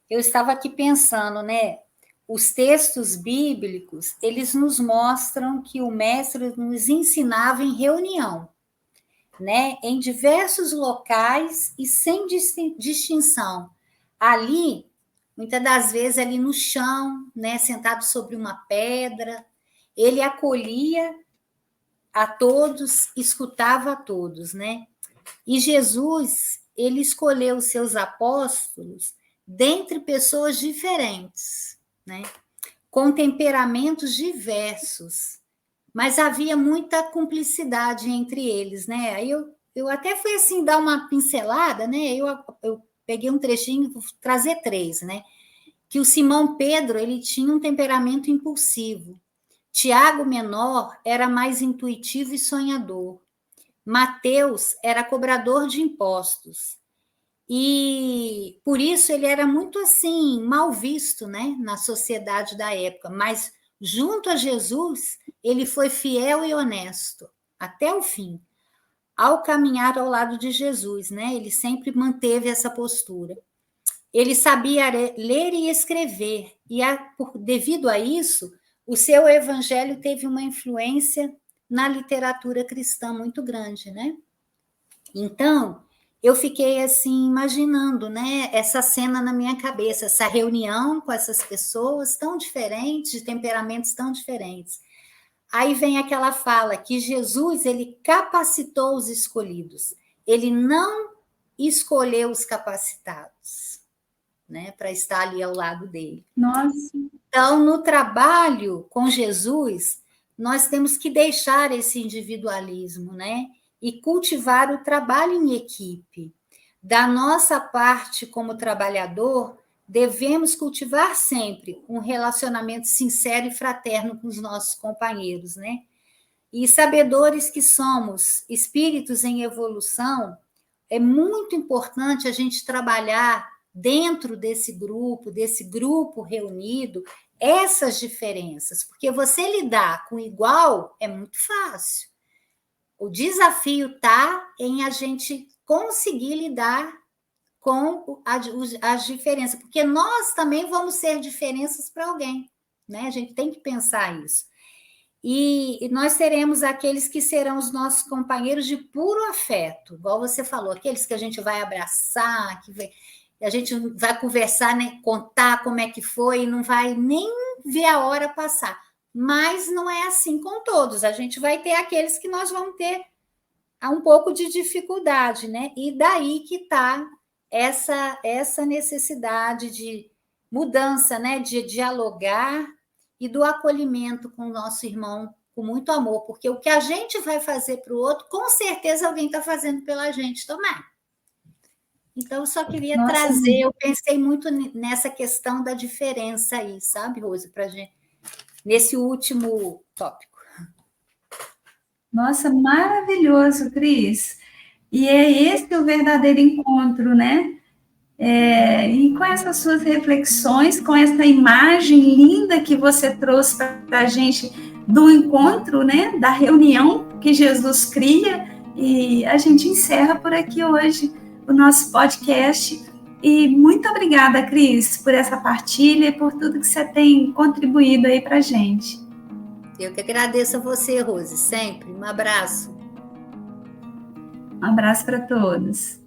eu estava aqui pensando, né, os textos bíblicos, eles nos mostram que o mestre nos ensinava em reunião, né, em diversos locais e sem distinção. Ali, muitas das vezes ali no chão, né, sentado sobre uma pedra, ele acolhia a todos, escutava a todos, né? E Jesus, ele escolheu os seus apóstolos dentre pessoas diferentes, né? Com temperamentos diversos, mas havia muita cumplicidade entre eles, né? Aí eu até fui assim dar uma pincelada, né? Eu peguei um trechinho, vou trazer 3, né? Que o Simão Pedro, ele tinha um temperamento impulsivo. Tiago menor era mais intuitivo e sonhador. Mateus era cobrador de impostos. E por isso ele era muito assim, mal visto, né, na sociedade da época, mas junto a Jesus, ele foi fiel e honesto até o fim. Ao caminhar ao lado de Jesus, né, ele sempre manteve essa postura. Ele sabia ler e escrever, e devido a isso, o seu evangelho teve uma influência na literatura cristã muito grande, né? Então, eu fiquei assim imaginando, né, essa cena na minha cabeça, essa reunião com essas pessoas tão diferentes, de temperamentos tão diferentes. Aí vem aquela fala que Jesus, ele capacitou os escolhidos. Ele não escolheu os capacitados, né, para estar ali ao lado dele. Nossa. Então, no trabalho com Jesus, nós temos que deixar esse individualismo, né? E cultivar o trabalho em equipe. Da nossa parte como trabalhador, devemos cultivar sempre um relacionamento sincero e fraterno com os nossos companheiros, né? E sabedores que somos espíritos em evolução, é muito importante a gente trabalhar dentro desse grupo reunido, essas diferenças, porque você lidar com igual é muito fácil. O desafio está em a gente conseguir lidar com as diferenças, porque nós também vamos ser diferenças para alguém, né? A gente tem que pensar isso. E nós teremos aqueles que serão os nossos companheiros de puro afeto, igual você falou, aqueles que a gente vai abraçar, a gente vai conversar, né, contar como é que foi, e não vai nem ver a hora passar. Mas não é assim com todos. A gente vai ter aqueles que nós vamos ter um pouco de dificuldade, né? E daí que está essa necessidade de mudança, né? De dialogar e do acolhimento com o nosso irmão com muito amor, porque o que a gente vai fazer para o outro, com certeza alguém está fazendo pela gente também. Então, eu só queria trazer, eu pensei muito nessa questão da diferença aí, sabe, Rose, para gente, nesse último tópico. Nossa, maravilhoso, Cris. E é esse o verdadeiro encontro, né? E com essas suas reflexões, com essa imagem linda que você trouxe para a gente do encontro, né? Da reunião que Jesus cria, e a gente encerra por aqui hoje o nosso podcast. E muito obrigada, Cris, por essa partilha e por tudo que você tem contribuído aí para a gente. Eu que agradeço a você, Rose, sempre. Um abraço. Um abraço para todos.